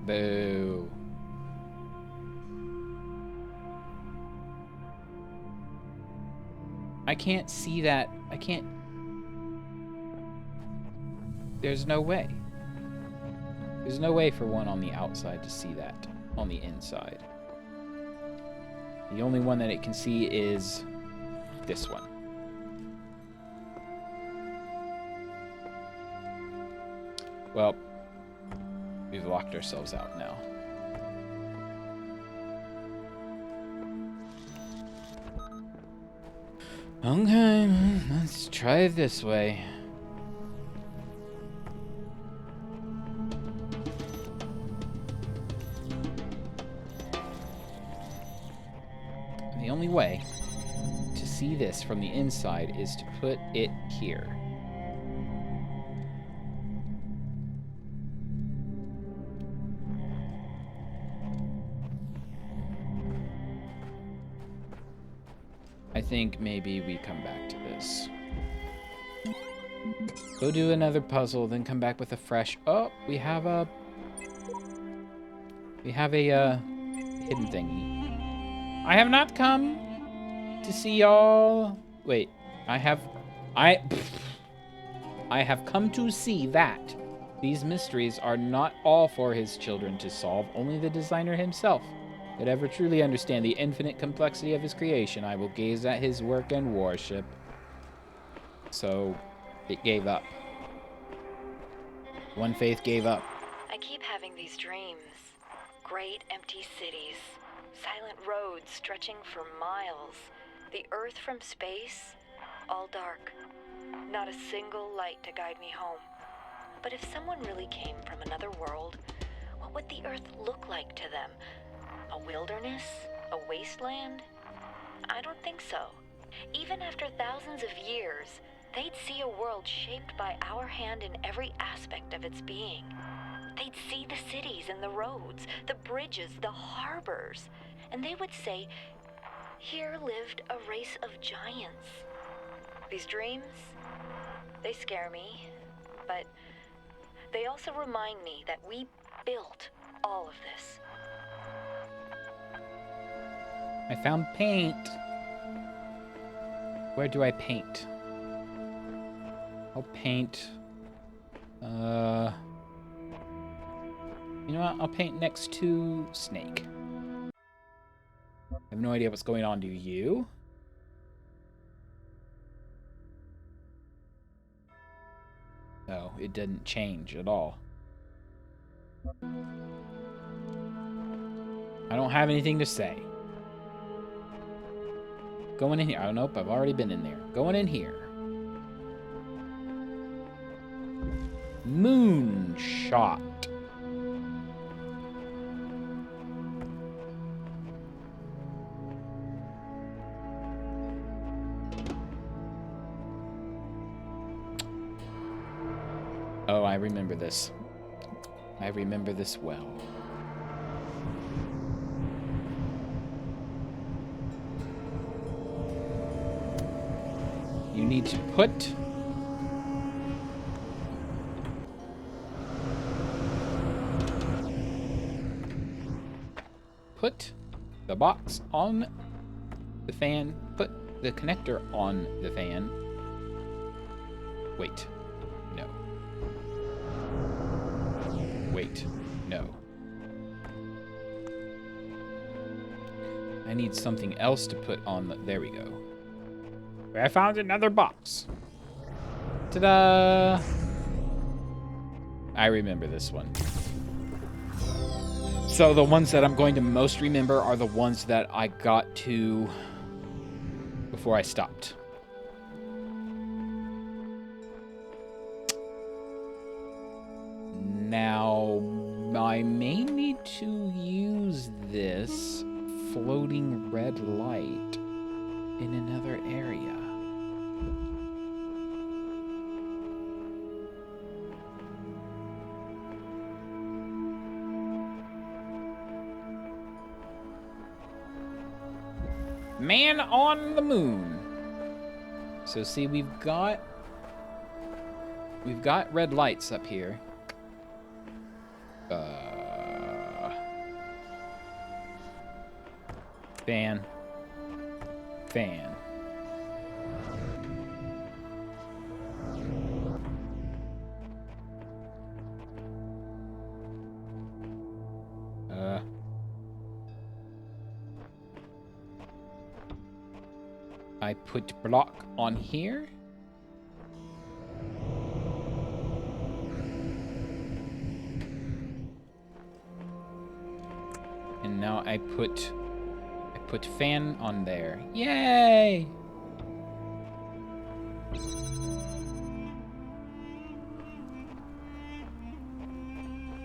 Boo. I can't see that. I can't. There's no way. There's no way for one on the outside to see that on the inside. The only one that it can see is this one. Well, we've locked ourselves out now. Okay, let's try it this way. The only way to see this from the inside is to put it here. I think maybe we come back to this. Go do another puzzle, then come back with a fresh... Oh, we have a hidden thingy. I have not come to see y'all. Wait, I have come to see that these mysteries are not all for his children to solve. Only the designer himself could ever truly understand the infinite complexity of his creation. I will gaze at his work and worship. So, it gave up. One faith gave up. I keep having these dreams. Great empty cities, silent roads stretching for miles, the earth from space, all dark. Not a single light to guide me home. But if someone really came from another world, what would the earth look like to them? A wilderness? A wasteland? I don't think so. Even after thousands of years, they'd see a world shaped by our hand in every aspect of its being. They'd see the cities and the roads, the bridges, the harbors, and they would say, here lived a race of giants. These dreams, they scare me, but they also remind me that we built all of this. I found paint. Where do I paint? I'll paint... You know what? I'll paint next to Snake. I have no idea what's going on. Do you? No, it didn't change at all. I don't have anything to say. Going in here. Oh, nope, I've already been in there. Going in here. Moonshot. Oh, I remember this. I remember this well. You need to put the box on the fan. Put the connector on the fan. Wait. No. Wait. No. I need something else to put on the... There we go. I found another box. Ta-da! I remember this one. So the ones that I'm going to most remember are the ones that I got to before I stopped. Now, I may need to use this floating red light in another area. Man on the moon. So see, we've got red lights up here. Fan. I put block on here. And now I put fan on there. Yay!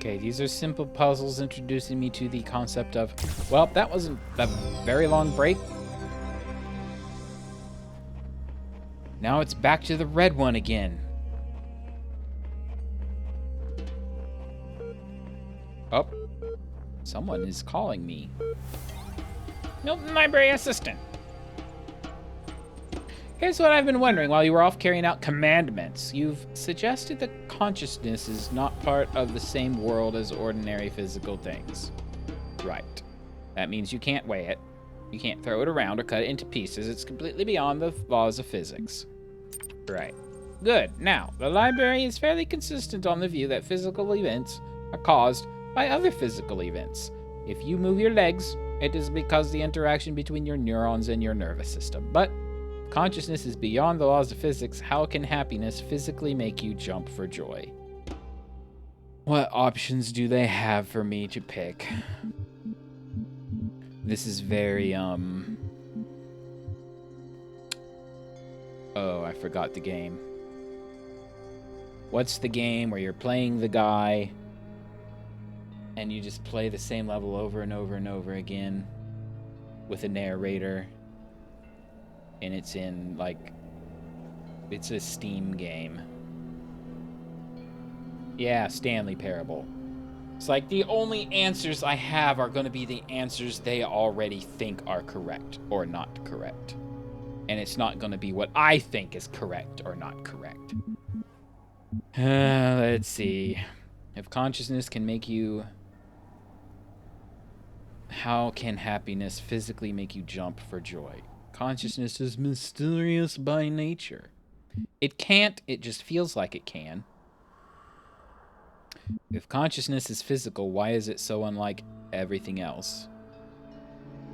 Okay, these are simple puzzles introducing me to the concept of, well, that wasn't a very long break. Now it's back to the red one again. Oh, someone is calling me. Milton Library Assistant. Here's what I've been wondering while you were off carrying out commandments. You've suggested that consciousness is not part of the same world as ordinary physical things. Right. That means you can't weigh it. You can't throw it around or cut it into pieces. It's completely beyond the laws of physics. Right. Good. Now, the library is fairly consistent on the view that physical events are caused by other physical events. If you move your legs, it is because the interaction between your neurons and your nervous system. But consciousness is beyond the laws of physics. How can happiness physically make you jump for joy? What options do they have for me to pick? This is very, Oh, I forgot the game. What's the game where you're playing the guy and you just play the same level over and over and over again with a narrator? And it's in, like, it's a Steam game. Yeah, Stanley Parable. It's like the only answers I have are going to be the answers they already think are correct or not correct. And it's not going to be what I think is correct or not correct. Let's see. If consciousness can make you... How can happiness physically make you jump for joy? Consciousness is mysterious by nature. It can't, it just feels like it can. If consciousness is physical, why is it so unlike everything else?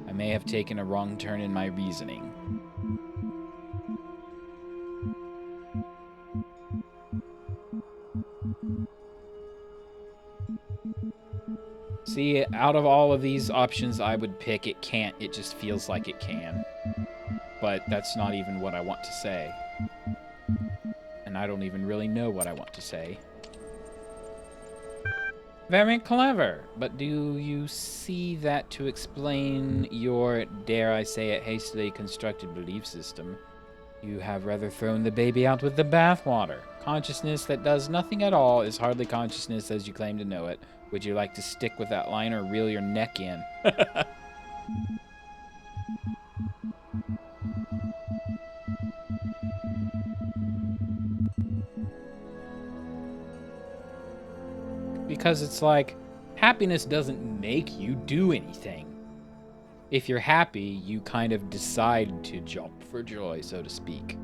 I may have taken a wrong turn in my reasoning. See, out of all of these options I would pick, it can't, it just feels like it can. But that's not even what I want to say. And I don't even really know what I want to say. Very clever, but do you see that to explain your, dare I say it, hastily constructed belief system, you have rather thrown the baby out with the bathwater? Consciousness that does nothing at all is hardly consciousness as you claim to know it. Would you like to stick with that line or reel your neck in? Because it's like, happiness doesn't make you do anything. If you're happy, you kind of decide to jump for joy, so to speak.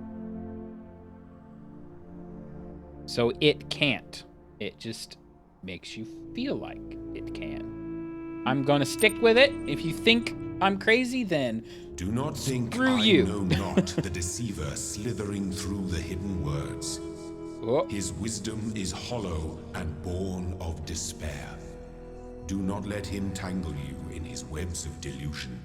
So it can't. It just makes you feel like it can. I'm gonna stick with it. If you think I'm crazy, then do not think screw I you. know not the deceiver slithering through the hidden words. Oh. His wisdom is hollow and born of despair. Do not let him tangle you in his webs of delusion.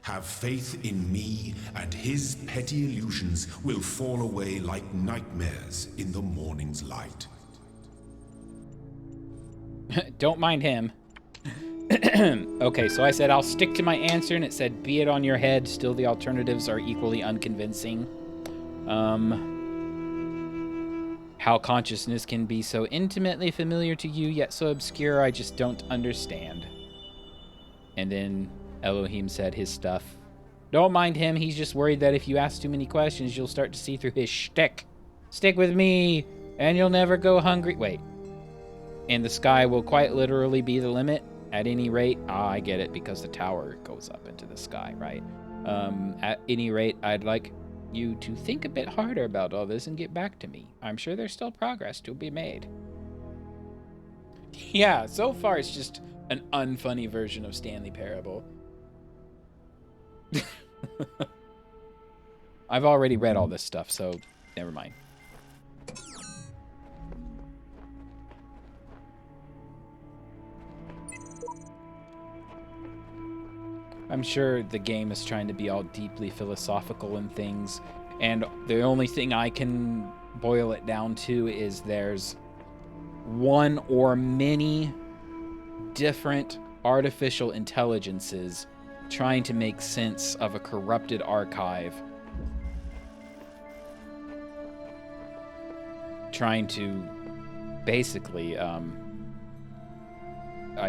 Have faith in me, and his petty illusions will fall away like nightmares in the morning's light. Don't mind him. Okay, so I said I'll stick to my answer, and it said be it on your head. Still, the alternatives are equally unconvincing. How consciousness can be so intimately familiar to you, yet so obscure, I just don't understand. And then Elohim said his stuff. Don't mind him, he's just worried that if you ask too many questions, you'll start to see through his shtick. Stick with me, and you'll never go hungry. Wait. And the sky will quite literally be the limit? At any rate, I get it, because the tower goes up into the sky, right? At any rate, I'd like you to think a bit harder about all this and get back to me. I'm sure there's still progress to be made. Yeah, so far it's just an unfunny version of Stanley Parable. I've already read all this stuff, so never mind. I'm sure the game is trying to be all deeply philosophical and things, and the only thing I can boil it down to is there's one or many different artificial intelligences trying to make sense of a corrupted archive, trying to basically, I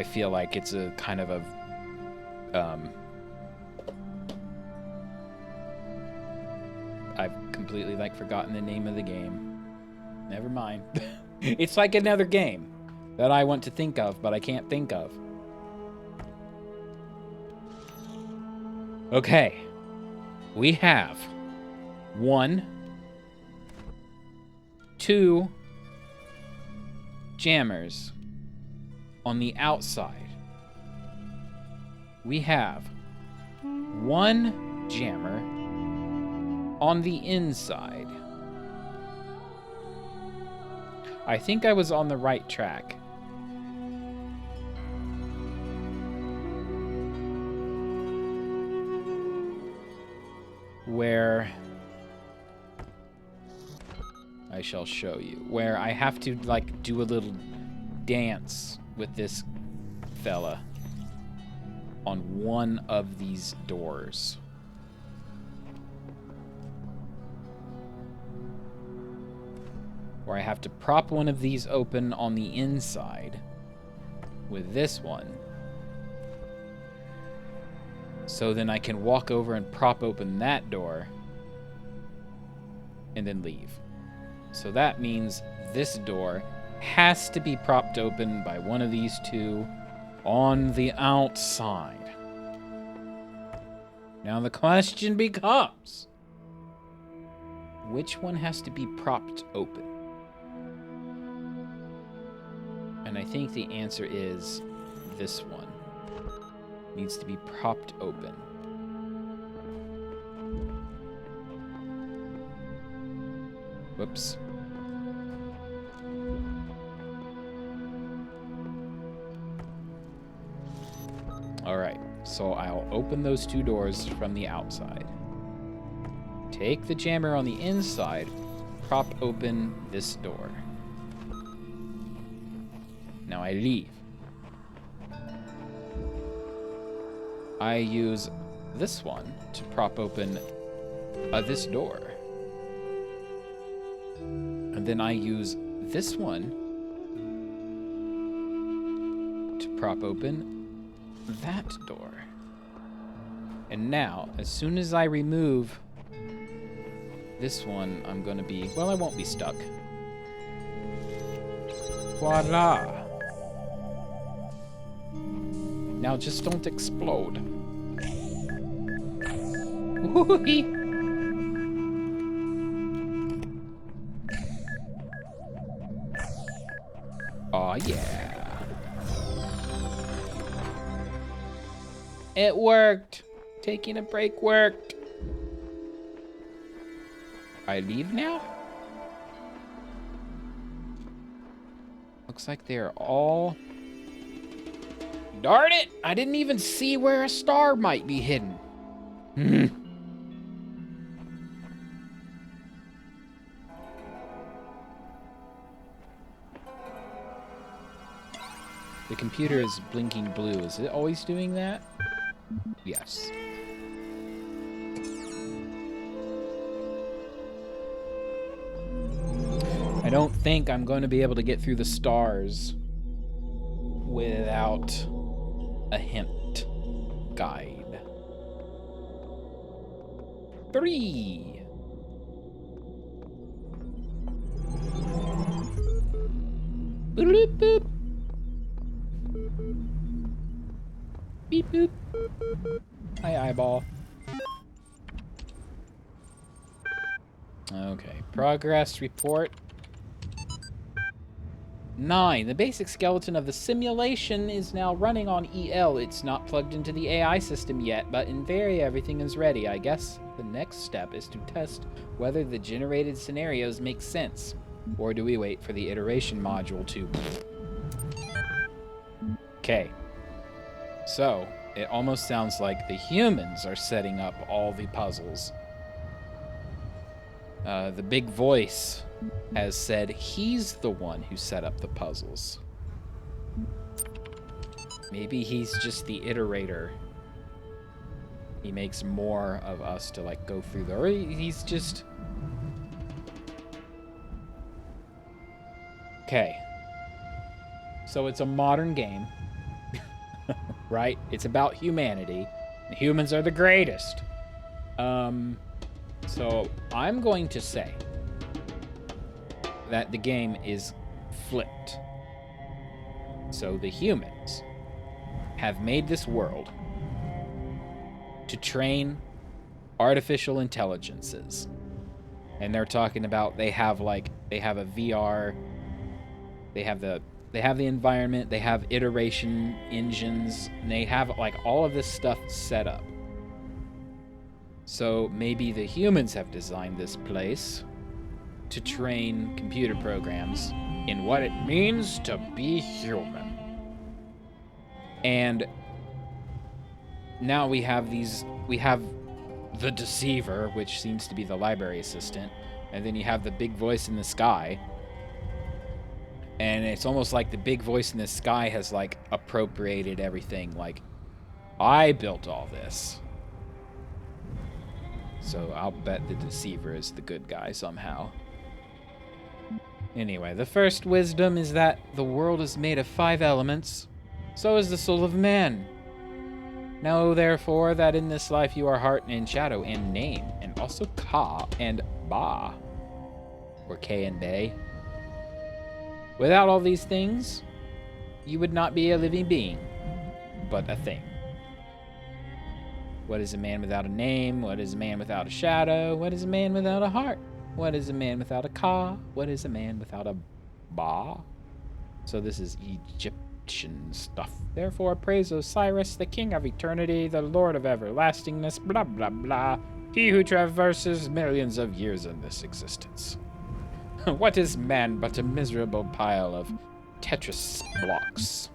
feel like it's a kind of a, I've completely forgotten the name of the game. Never mind. It's like another game that I want to think of, but I can't think of. Okay. We have 1, 2 jammers on the outside. We have 1 jammer on the inside. I think I was on the right track. Where I shall show you. Where I have to do a little dance with this fella on one of these doors. Where I have to prop one of these open on the inside with this one. So then I can walk over and prop open that door and then leave. So that means this door has to be propped open by one of these two on the outside. Now the question becomes, which one has to be propped open? And I think the answer is this one. Needs to be propped open. Whoops. Alright, so I'll open those 2 doors from the outside. Take the jammer on the inside, prop open this door. Now I leave. I use this one to prop open this door. And then I use this one to prop open that door. And now, as soon as I remove this one, I'm gonna be, well, I won't be stuck. Voila! Now just don't explode. Woo-hee. Aw, yeah. It worked. Taking a break worked. I leave now? Looks like they're all... Darn it! I didn't even see where a star might be hidden. The computer is blinking blue. Is it always doing that? Yes. I don't think I'm going to be able to get through the stars without a hint guide. 3. Boop, boop. Beep, boop. Hi, eyeball. Okay, progress report. 9. The basic skeleton of the simulation is now running on EL. It's not plugged into the AI system yet, but in theory, everything is ready. I guess the next step is to test whether the generated scenarios make sense. Or do we wait for the iteration module to... Okay. So, it almost sounds like the humans are setting up all the puzzles. The big voice has said he's the one who set up the puzzles. Maybe he's just the iterator. He makes more of us to like go through or he's just... Okay. So it's a modern game, right? It's about humanity. The humans are the greatest. So I'm going to say that the game is flipped. So the humans have made this world to train artificial intelligences. And they're talking about they have a VR, they have the environment, they have iteration engines, and they have like all of this stuff set up. So maybe the humans have designed this place to train computer programs in what it means to be human. And now we have the Deceiver, which seems to be the library assistant, and then you have the big voice in the sky. And it's almost like the big voice in the sky has like appropriated everything, like, I built all this. So I'll bet the Deceiver is the good guy somehow. Anyway, the first wisdom is that the world is made of 5 elements. So is the soul of man. Know, therefore, that in this life you are heart and shadow and name, and also Ka and Ba, or K and Bay. Without all these things, you would not be a living being, but a thing. What is a man without a name? What is a man without a shadow? What is a man without a heart? What is a man without a Ka? What is a man without a Ba? So this is Egyptian stuff. Therefore praise Osiris, the king of eternity, the lord of everlastingness, blah blah blah, he who traverses millions of years in this existence. What is man but a miserable pile of Tetris blocks?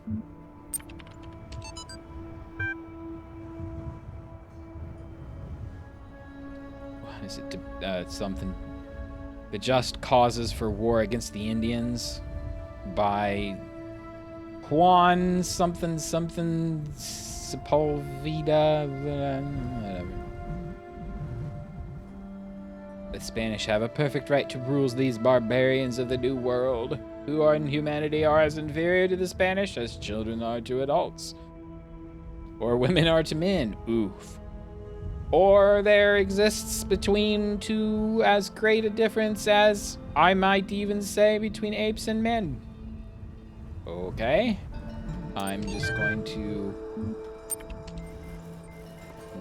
What is it? Something. The just causes for war against the Indians by Juan something Sepulveda, whatever. The Spanish have a perfect right to rule these barbarians of the New World, who are in humanity are as inferior to the Spanish as children are to adults, or women are to men. Oof. Or there exists between two as great a difference as, I might even say, between apes and men. Okay. I'm just going to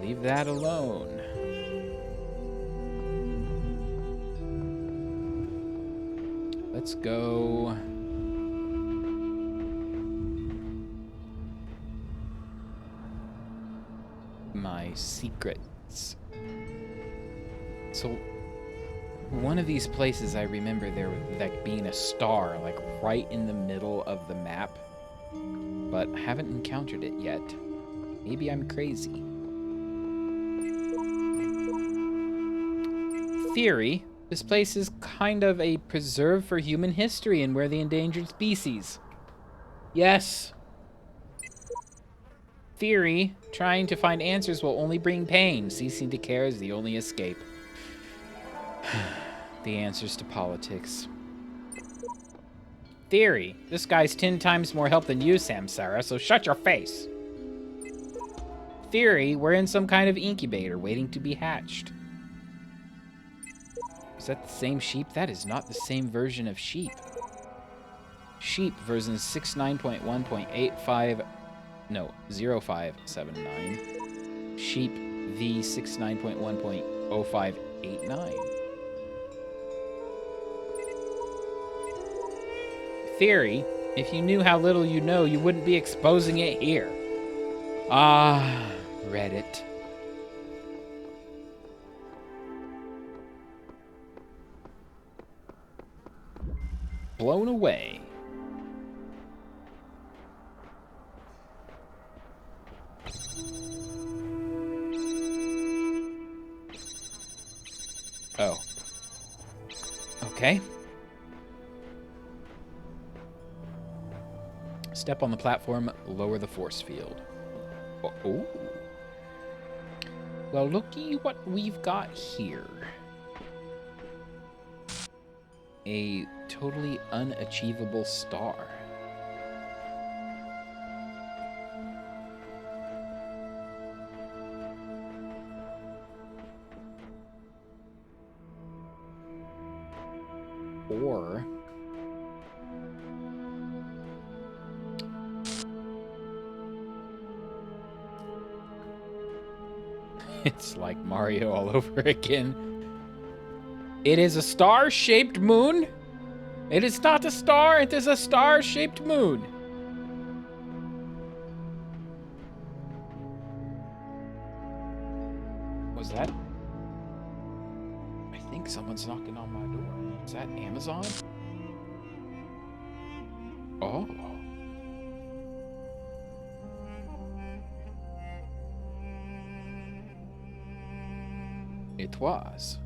leave that alone. Let's go. My secrets. So, one of these places I remember there like being a star, like right in the middle of the map, but I haven't encountered it yet. Maybe I'm crazy. Theory. This place is kind of a preserve for human history and we're the endangered species. Yes. Theory. Trying to find answers will only bring pain. Ceasing to care is the only escape. The answers to politics. Theory. This guy's 10 times more help than you, Samsara, so shut your face. Theory. We're in some kind of incubator waiting to be hatched. Is that the same sheep? That is not the same version of sheep. Sheep version 69.1.85... No, 0579. Sheep V69.1.0589. Theory, if you knew how little you know, you wouldn't be exposing it here. Ah, Reddit. Blown away. Oh. Okay. Step on the platform, lower the force field. Oh. Well, looky what we've got here. A totally unachievable star. Or it's like Mario all over again. It is a star-shaped moon. It is not a star, it is a star-shaped moon. Was that? I think someone's knocking on my door. Is that Amazon? Oh. It was.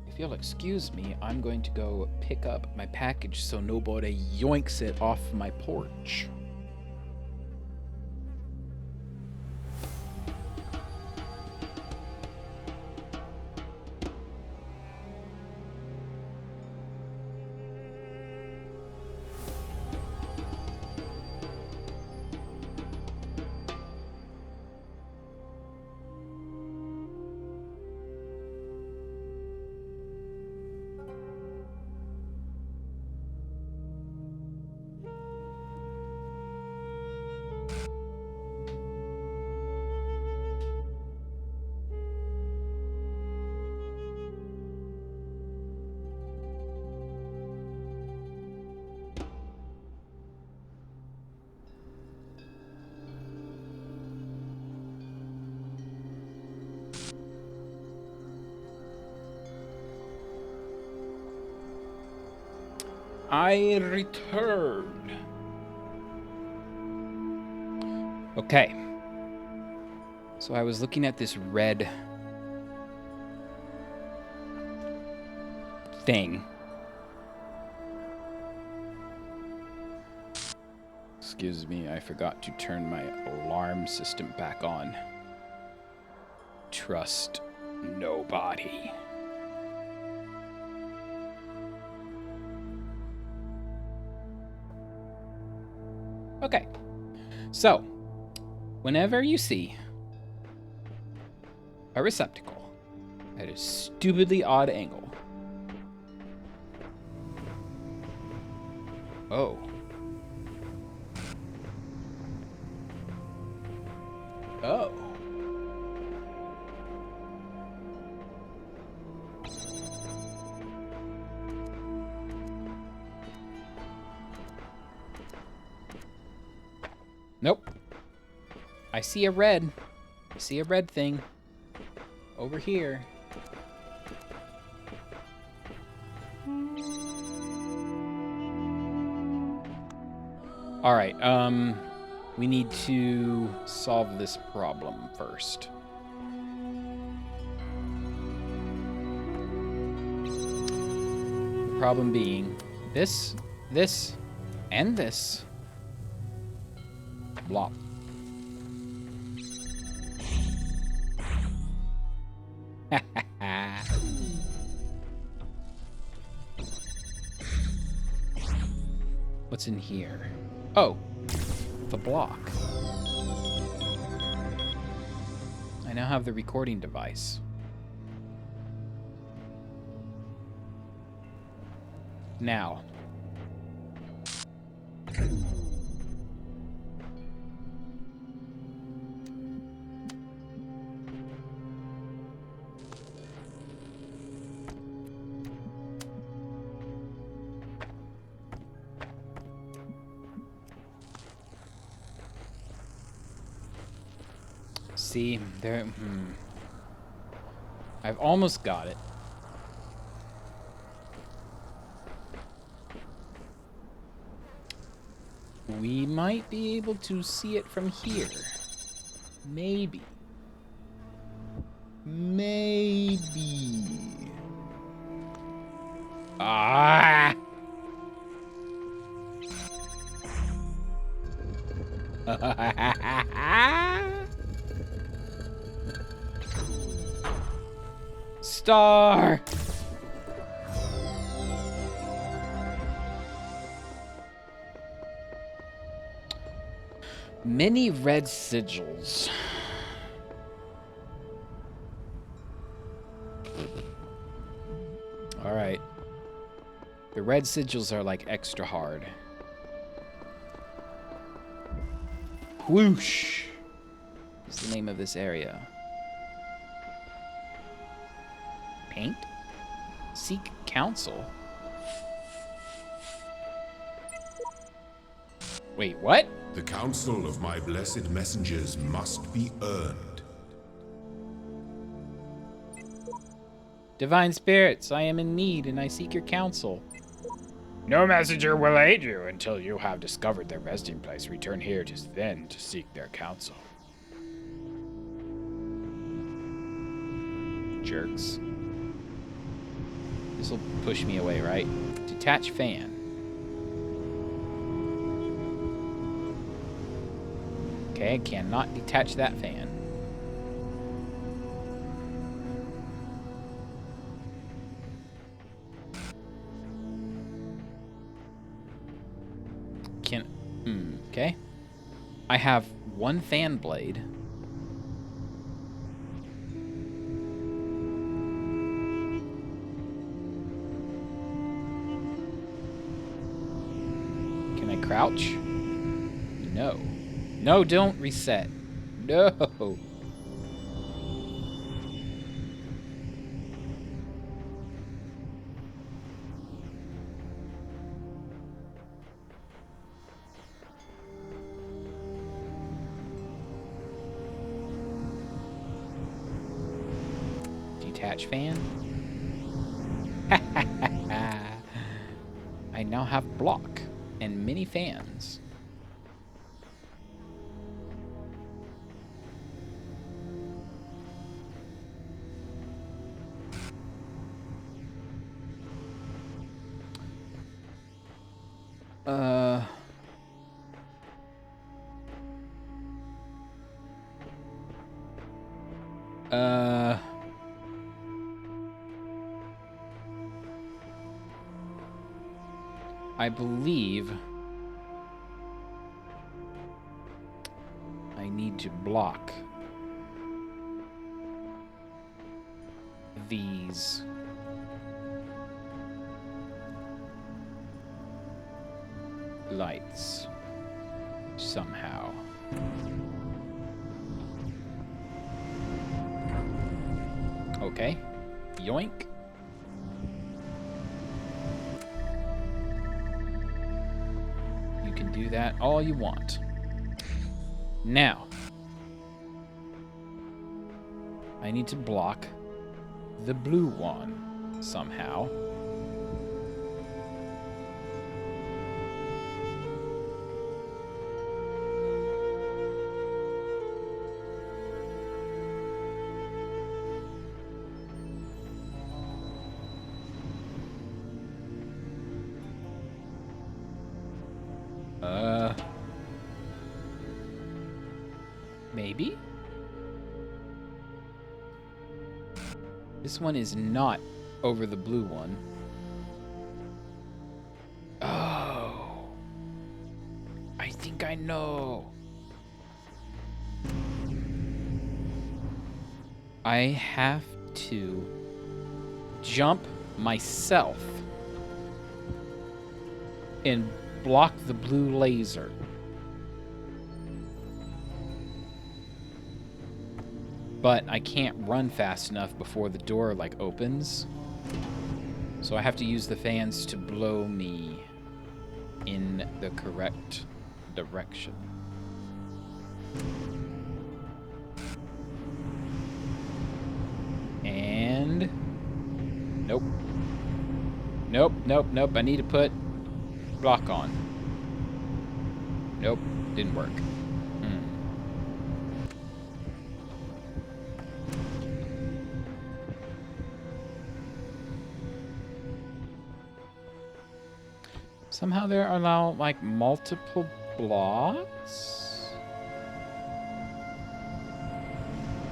If you'll excuse me, I'm going to go pick up my package so nobody yoinks it off my porch. I returned. Okay. So I was looking at this red thing. Excuse me, I forgot to turn my alarm system back on. Trust nobody. Okay, so whenever you see a receptacle at a stupidly odd angle, oh, nope. I see a red thing over here. All right, we need to solve this problem first. The problem being this, and this. Blop. What's in here? Oh, the block. I now have the recording device. Now. See, there. I've almost got it. We might be able to see it from here. Maybe. Maybe. Ah! Star! Many red sigils. All right. The red sigils are like extra hard. Whoosh is the name of this area. Paint? Seek counsel? Wait, what? The counsel of my blessed messengers must be earned. Divine spirits, I am in need and I seek your counsel. No messenger will aid you until you have discovered their resting place. Return here to seek their counsel. Jerks. This will push me away, right? Detach fan. Okay, I cannot detach that fan. Okay. I have one fan blade. Can I crouch? No. No, don't reset. No. Detach fan. I now have block and many fans. I believe I need to block these. Lights somehow. Okay. Yoink. You can do that all you want. Now, I need to block the blue one somehow. Maybe? This one is not over the blue one. Oh. I think I know. I have to jump myself and block the blue laser. But I can't run fast enough before the door, like, opens. So I have to use the fans to blow me in the correct direction. And... Nope. Nope, nope, nope. I need to put block on. Nope, didn't work. Somehow there are now, like, multiple blocks?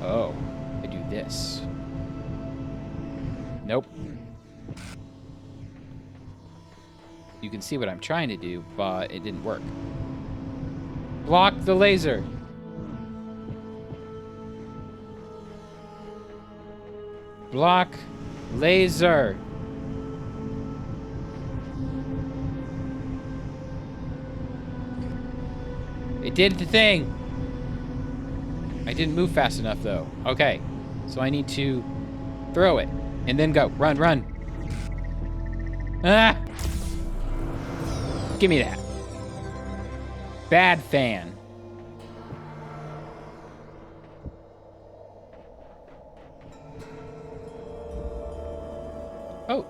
Oh, I do this. Nope. You can see what I'm trying to do, but it didn't work. Block the laser. Block laser. It did the thing. I didn't move fast enough, though. Okay. So I need to throw it and then go. Run, run. Ah! Give me that. Bad fan. Oh.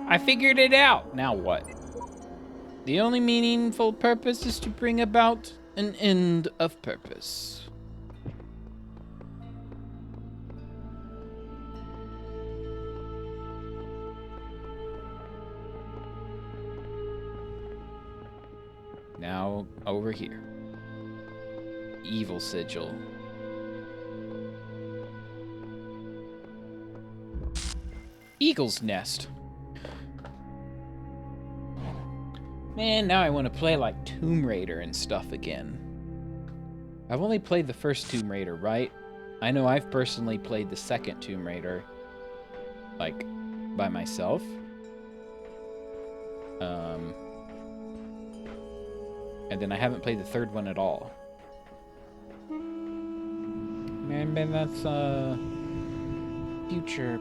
I figured it out. Now what? The only meaningful purpose is to bring about an end of purpose. Now over here. Evil sigil. Eagle's nest. Man, now I want to play like Tomb Raider and stuff again. I've only played the first Tomb Raider, right? I know I've personally played the second Tomb Raider, like, by myself. And then I haven't played the third one at all. Maybe that's a future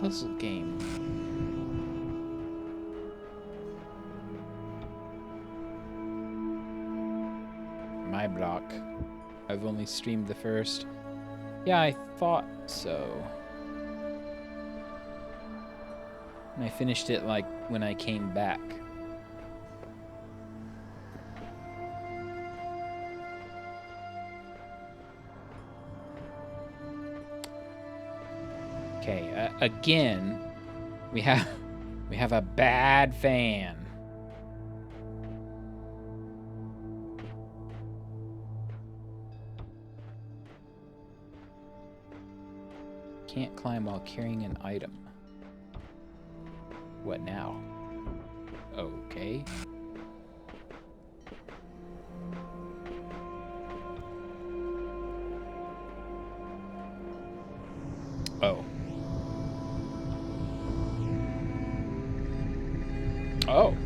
puzzle game. My block. I've only streamed the first. Yeah, I thought so. And I finished it like when I came back. Okay, again, we have a bad fan. Can't climb while carrying an item. What now? Okay. Oh. Oh.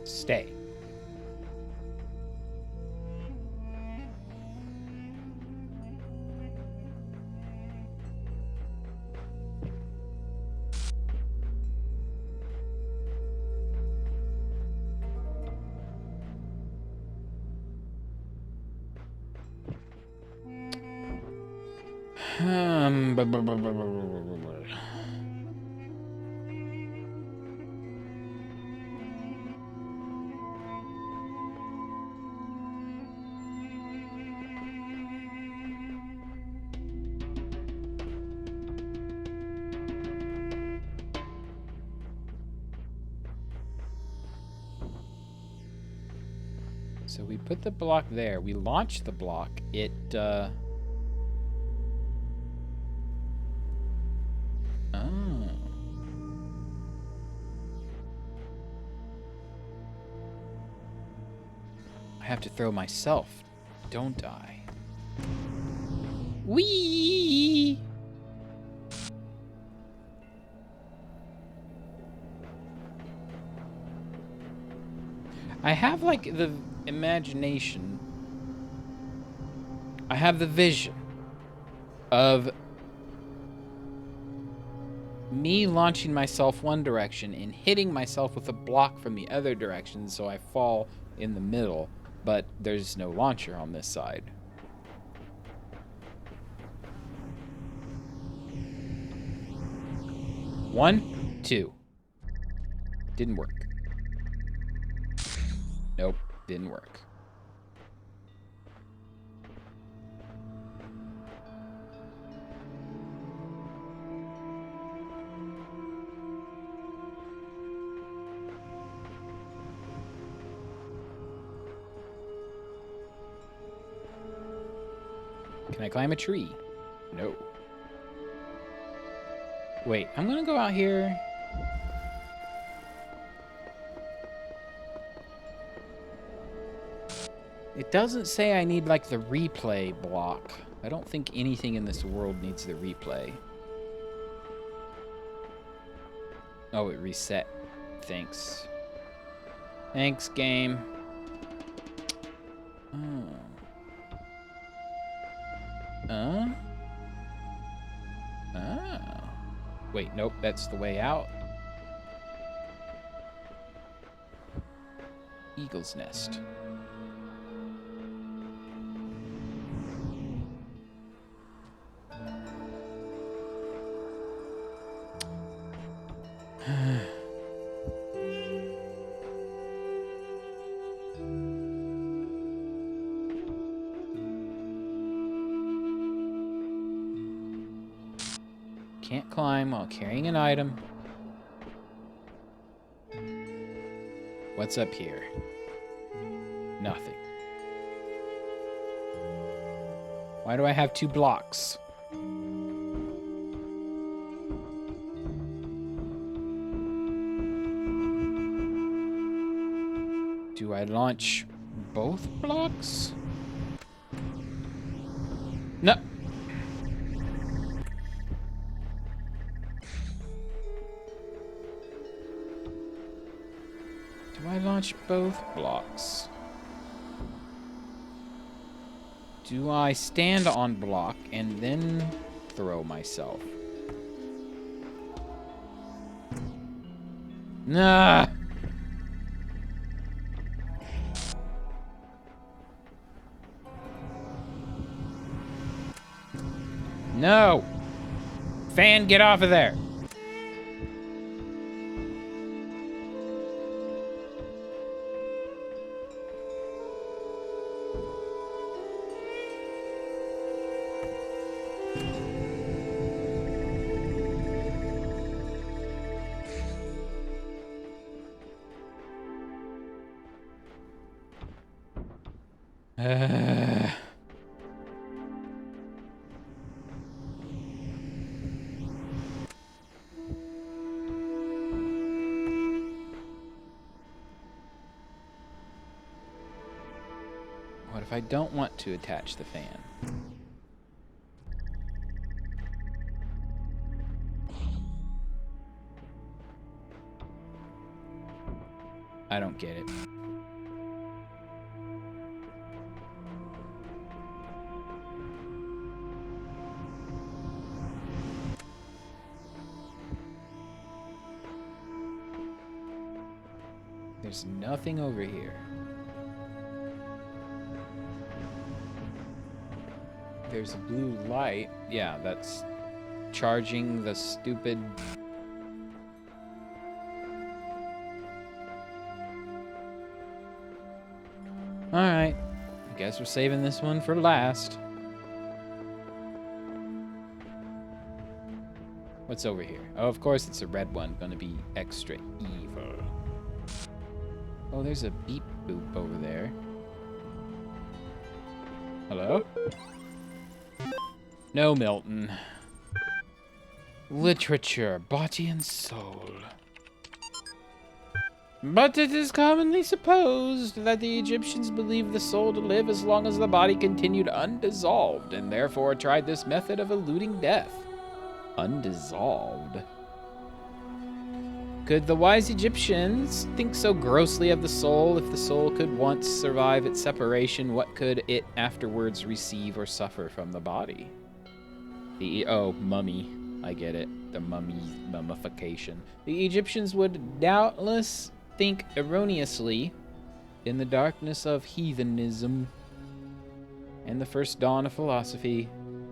Stay. So we put the block there. We launched the block. It, Oh. I have to throw myself, don't I? Whee! I have, like, the imagination. I have the vision of me launching myself one direction and hitting myself with a block from the other direction so I fall in the middle, but there's no launcher on this side. One, two. Didn't work. Nope, didn't work. Can I climb a tree? No. Wait, I'm gonna go out here. It doesn't say I need, like, the replay block. I don't think anything in this world needs the replay. Oh, it reset. Thanks. Thanks, game. Oh. Oh. Wait, nope, that's the way out. Eagle's nest. Can't climb while carrying an item. What's up here? Nothing. Why do I have 2 blocks? Do I launch both blocks? No. Do I launch both blocks? Do I stand on block and then throw myself? Nah. No. Fan, get off of there. What if I don't want to attach the fan? I don't get it. There's nothing over here. There's a blue light. Yeah, that's charging the stupid... Alright. I guess we're saving this one for last. What's over here? Oh, of course it's a red one. Gonna be extra evil. Oh, there's a beep boop over there. Hello? No, Milton. Literature, body and soul. But it is commonly supposed that the Egyptians believed the soul to live as long as the body continued undissolved, and therefore tried this method of eluding death. Undissolved? Could the wise Egyptians think so grossly of the soul? If the soul could once survive its separation, what could it afterwards receive or suffer from the body? Oh, mummy. I get it. The mummification. The Egyptians would doubtless think erroneously, in the darkness of heathenism and the first dawn of philosophy,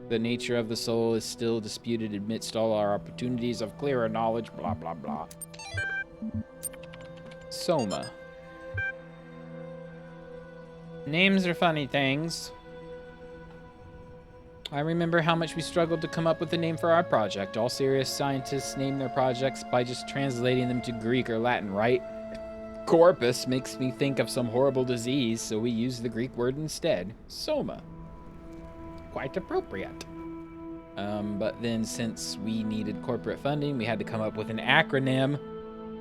the nature of the soul is still disputed amidst all our opportunities of clearer knowledge, blah, blah, blah. Soma. Names are funny things. I remember how much we struggled to come up with a name for our project. All serious scientists name their projects by just translating them to Greek or Latin, right? Corpus makes me think of some horrible disease, so we use the Greek word instead. Soma. quite appropriate. But then since we needed corporate funding, we had to come up with an acronym.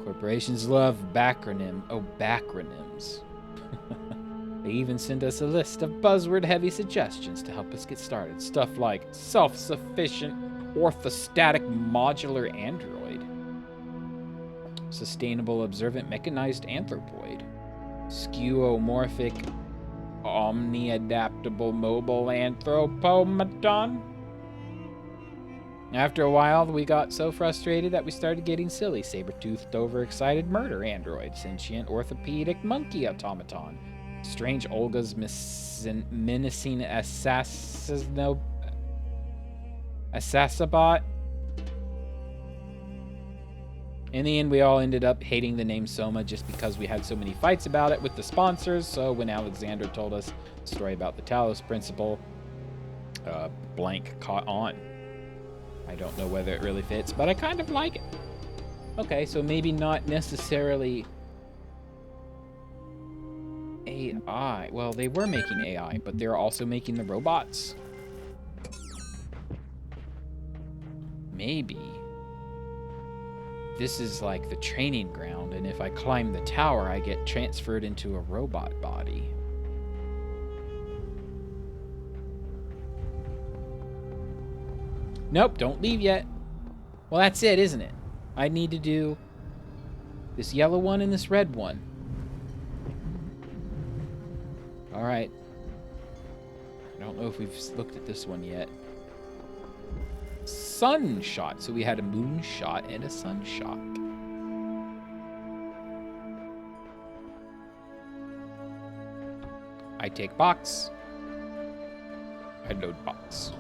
Corporations love backronyms. Oh, backronyms. They even send us a list of buzzword-heavy suggestions to help us get started. Stuff like self-sufficient, orthostatic modular android, sustainable observant mechanized anthropoid, skeuomorphic omni-adaptable mobile anthropomaton. After a while, we got so frustrated that we started getting silly. Saber-toothed, overexcited murder android, sentient orthopedic monkey automaton, strange Olga's menacing assassinobot. In the end, we all ended up hating the name Soma just because we had so many fights about it with the sponsors. So when Alexander told us the story about the Talos principle, blank caught on. I don't know whether it really fits, but I kind of like it. Okay, so maybe not necessarily AI. Well, they were making AI, but they're also making the robots. Maybe this is like the training ground, and if I climb the tower, I get transferred into a robot body. Nope, don't leave yet. Well, that's it, isn't it? I need to do this yellow one and this red one. All right. I don't know if we've looked at this one yet. Sun shot. So we had a moon shot and a sun shot. I take box. I load box.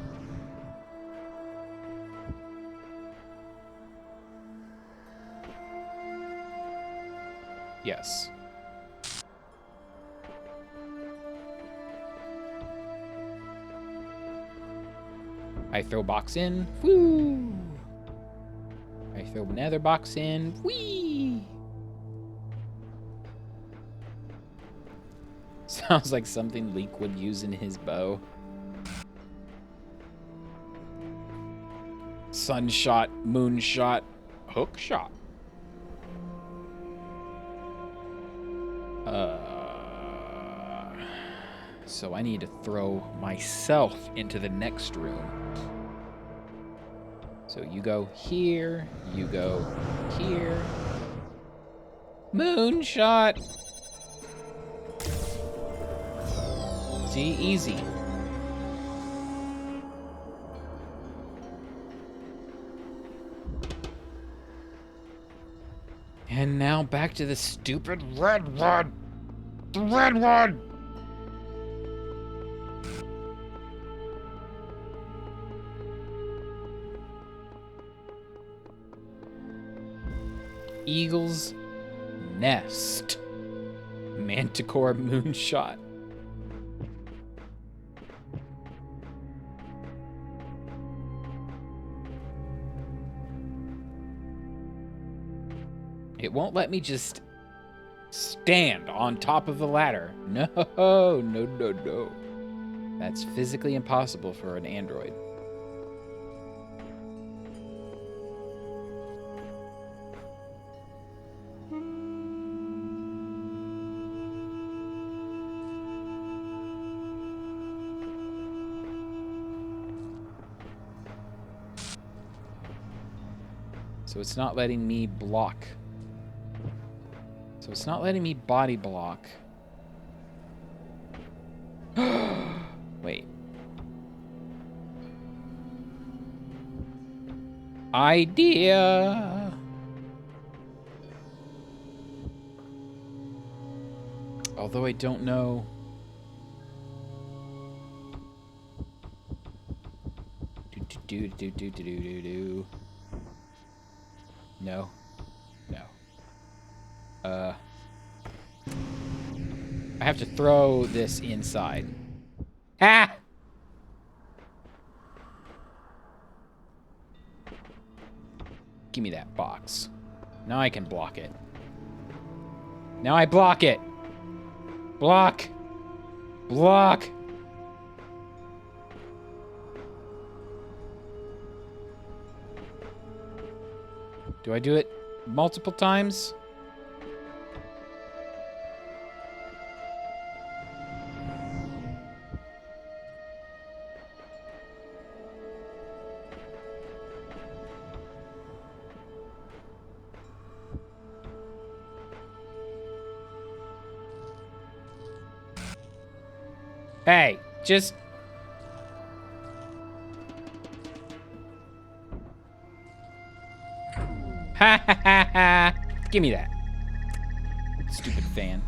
Yes. I throw box in. Woo! I throw another box in. Whee! Sounds like something Link would use in his bow. Sun shot, moon shot, hook shot. So I need to throw myself into the next room. So you go here, you go here. Moonshot! See, easy. And now back to the stupid red one. The red one! Eagle's Nest. Manticore Moonshot. It won't let me just stand on top of the ladder. No, no, no, no. That's physically impossible for an android. So it's not letting me block. So it's not letting me body block. Wait. Idea. Although I don't know. Do. No. No. I have to throw this inside. Ah! Give me that box. Now I can block it. Now I block it. Block. Block. Do I do it multiple times? Hey, just... Ha ha ha ha! Give me that. Stupid fan.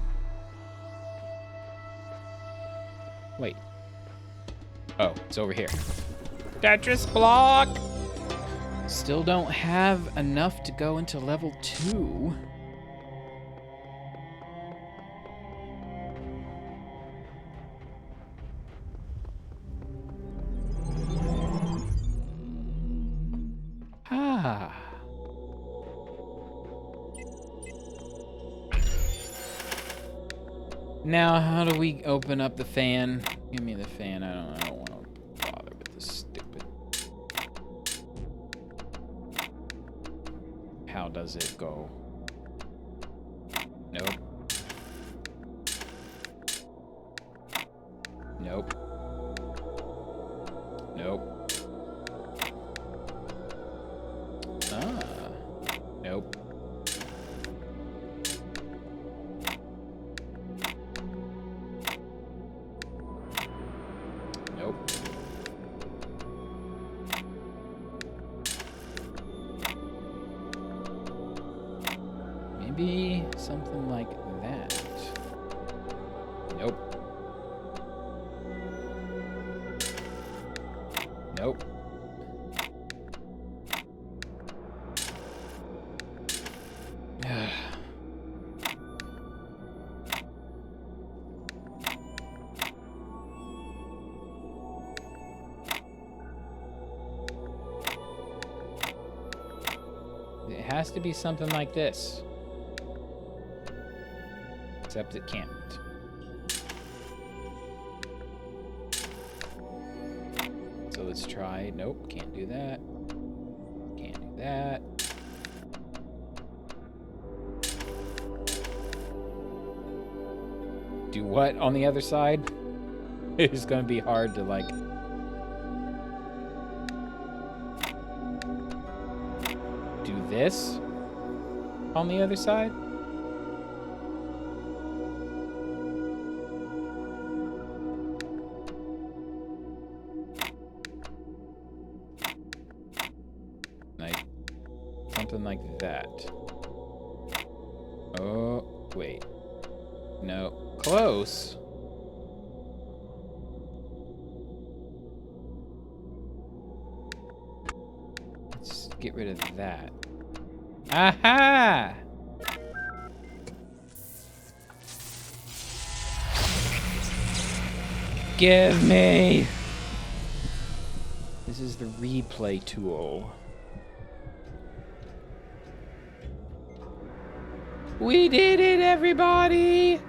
Wait. Oh, it's over here. Tetris block! Still don't have enough to go into level 2. Ah. Now, how do we open up the fan? Give me the fan. I don't want to bother with this stupid. How does it go? Nope. Nope. Nope. Ah. Nope. Nope. Maybe something like that. Nope. Nope. It has to be something like this. Except it can't. So let's try. Nope, can't do that. Can't do that. Do what on the other side? It's gonna be hard to like... do this on the other side? Like something like that. Oh, wait. No. Close. Let's get rid of that. Aha! Give me! This is the replay tool. We did it, everybody!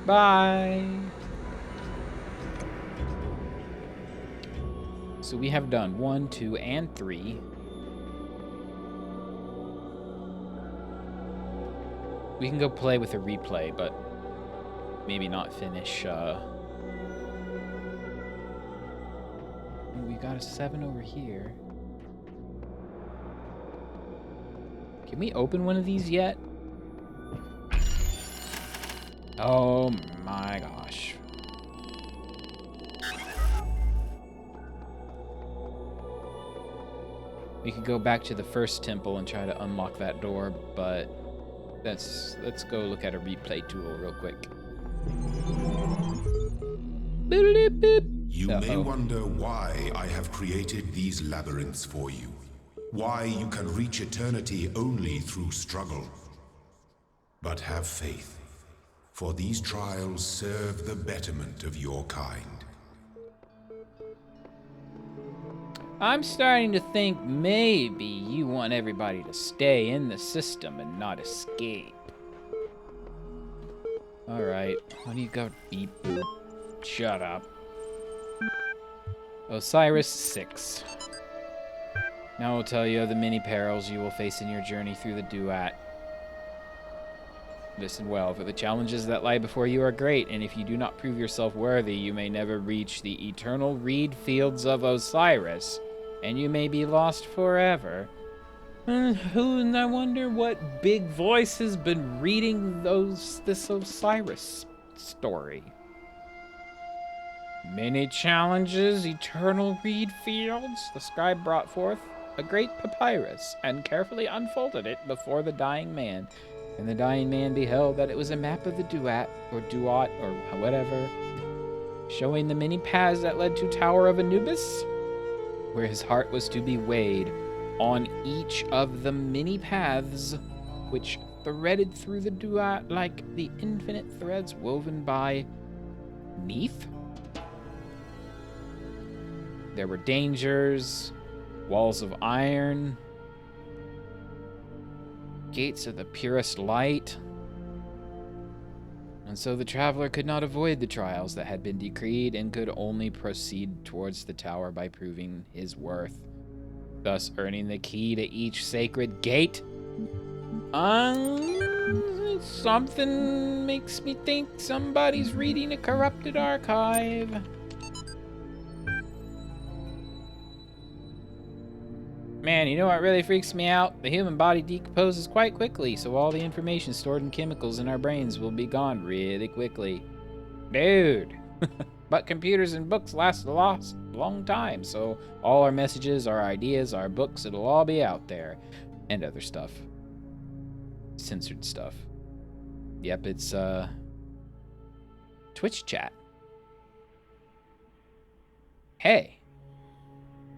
Bye! So we have done 1, 2, and 3. We can go play with a replay, but maybe not finish. We got a 7 over here. Can we open one of these yet? Oh my gosh. We could go back to the first temple and try to unlock that door, but let's go look at a replay tool real quick. You may wonder why I have created these labyrinths for you. Why you can reach eternity only through struggle. But have faith, for these trials serve the betterment of your kind. I'm starting to think maybe you want everybody to stay in the system and not escape. Alright, what do you got? Beep. Shut up. Osiris 6. Now I'll tell you of the many perils you will face in your journey through the duat. Listen well, for the challenges that lie before you are great, and if you do not prove yourself worthy, you may never reach the eternal reed fields of Osiris, and you may be lost forever. And I wonder what big voice has been reading this Osiris story. Many challenges, eternal reed fields. The scribe brought forth a great papyrus and carefully unfolded it before the dying man. And the dying man beheld that it was a map of the duat, or whatever, showing the many paths that led to Tower of Anubis, where his heart was to be weighed. On each of the many paths which threaded through the duat like the infinite threads woven by Neath. There were dangers, walls of iron, gates of the purest light. And so the traveler could not avoid the trials that had been decreed and could only proceed towards the tower by proving his worth, thus earning the key to each sacred gate. Something makes me think somebody's reading a corrupted archive. Man, you know what really freaks me out? The human body decomposes quite quickly, so all the information stored in chemicals in our brains will be gone really quickly. Dude. But computers and books last a long time, so all our messages, our ideas, our books, it'll all be out there. And other stuff. Censored stuff. Yep, it's, Twitch chat. Hey.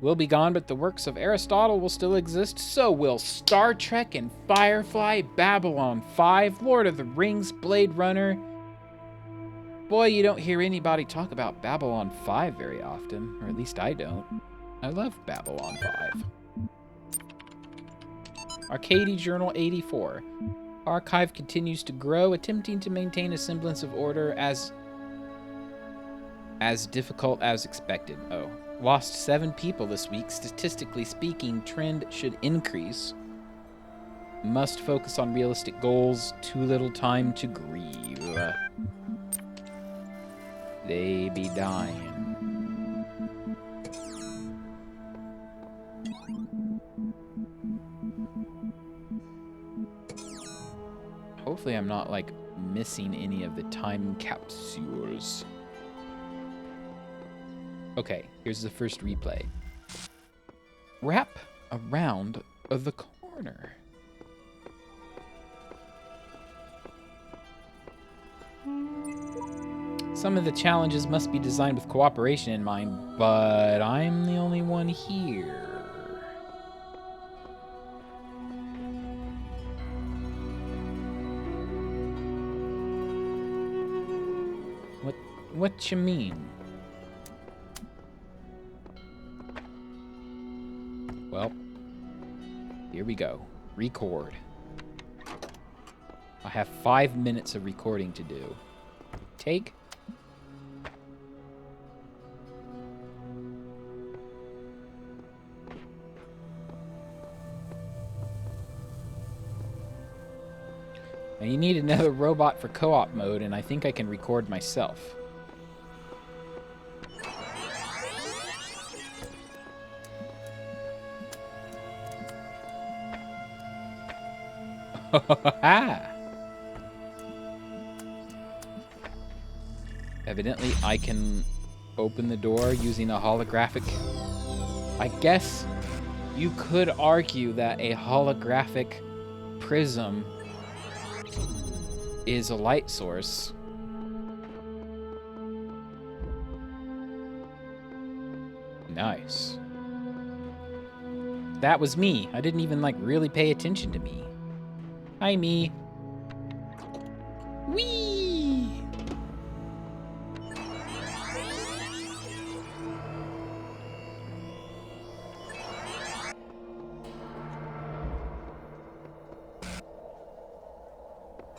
We'll be gone, but the works of Aristotle will still exist. So will Star Trek and Firefly, Babylon 5, Lord of the Rings, Blade Runner. Boy, you don't hear anybody talk about Babylon 5 very often, or at least I don't. I love Babylon 5. Arcady Journal 84. Archive continues to grow, attempting to maintain a semblance of order as difficult as expected. Oh. Lost 7 people this week. Statistically speaking, trend should increase. Must focus on realistic goals. Too little time to grieve. They be dying. Hopefully I'm not, like, missing any of the time capsules. Okay, here's the first replay. Wrap around the corner. Some of the challenges must be designed with cooperation in mind, but I'm the only one here. What you mean? Well, here we go. Record. I have 5 minutes of recording to do. Take. Now you need another robot for co-op mode, and I think I can record myself. Evidently, I can open the door using a holographic... I guess you could argue that a holographic prism is a light source. Nice. That was me. I didn't even, like, really pay attention to me. Hi, me. Whee!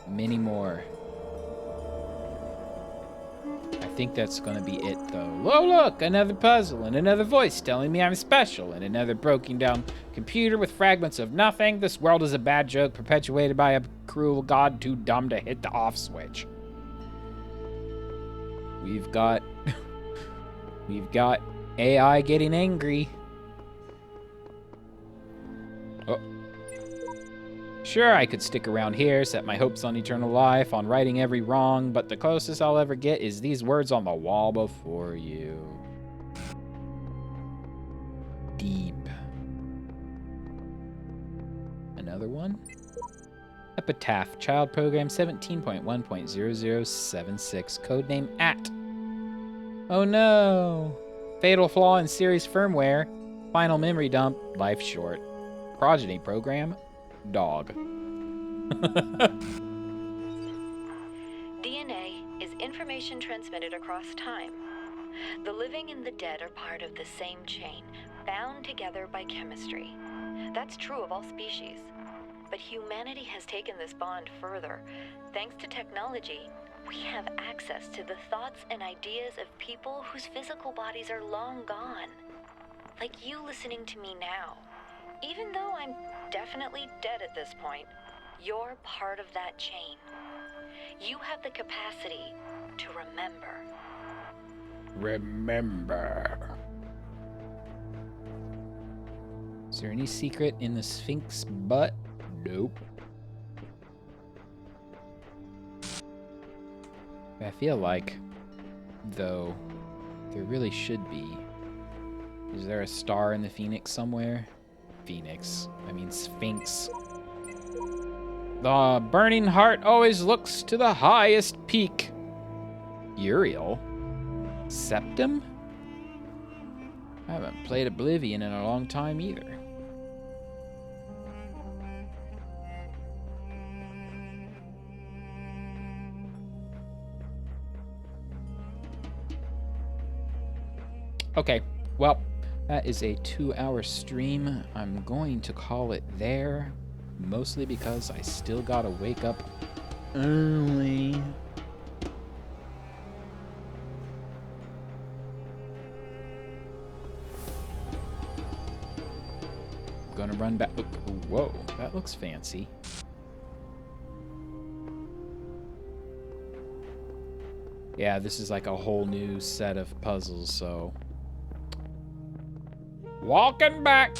Many more. I think that's going to be it, though. Oh, look, another puzzle and another voice telling me I'm special and another broken down computer with fragments of nothing. This world is a bad joke perpetuated by a cruel god too dumb to hit the off switch. We've got AI getting angry. Oh. Sure, I could stick around here, set my hopes on eternal life, on righting every wrong, but the closest I'll ever get is these words on the wall before you. Deep. Another one? Epitaph, Child Program 17.1.0076, codename AT. Oh no! Fatal flaw in series firmware, final memory dump, life short. Progeny program, dog. DNA is information transmitted across time. The living and the dead are part of the same chain, bound together by chemistry. That's true of all species. But humanity has taken this bond further. Thanks to technology, we have access to the thoughts and ideas of people whose physical bodies are long gone. Like you listening to me now. Even though I'm definitely dead at this point, you're part of that chain. You have the capacity to remember. Remember. Is there any secret in the Sphinx butt? Nope. I feel like, though, there really should be. Is there a star in the Phoenix somewhere? Sphinx. The burning heart always looks to the highest peak. Uriel? Septum? I haven't played Oblivion in a long time either. Okay, well, that is a 2-hour stream. I'm going to call it there, mostly because I still gotta wake up early. Gonna run back. Whoa, that looks fancy. Yeah, this is like a whole new set of puzzles, so... Walking back!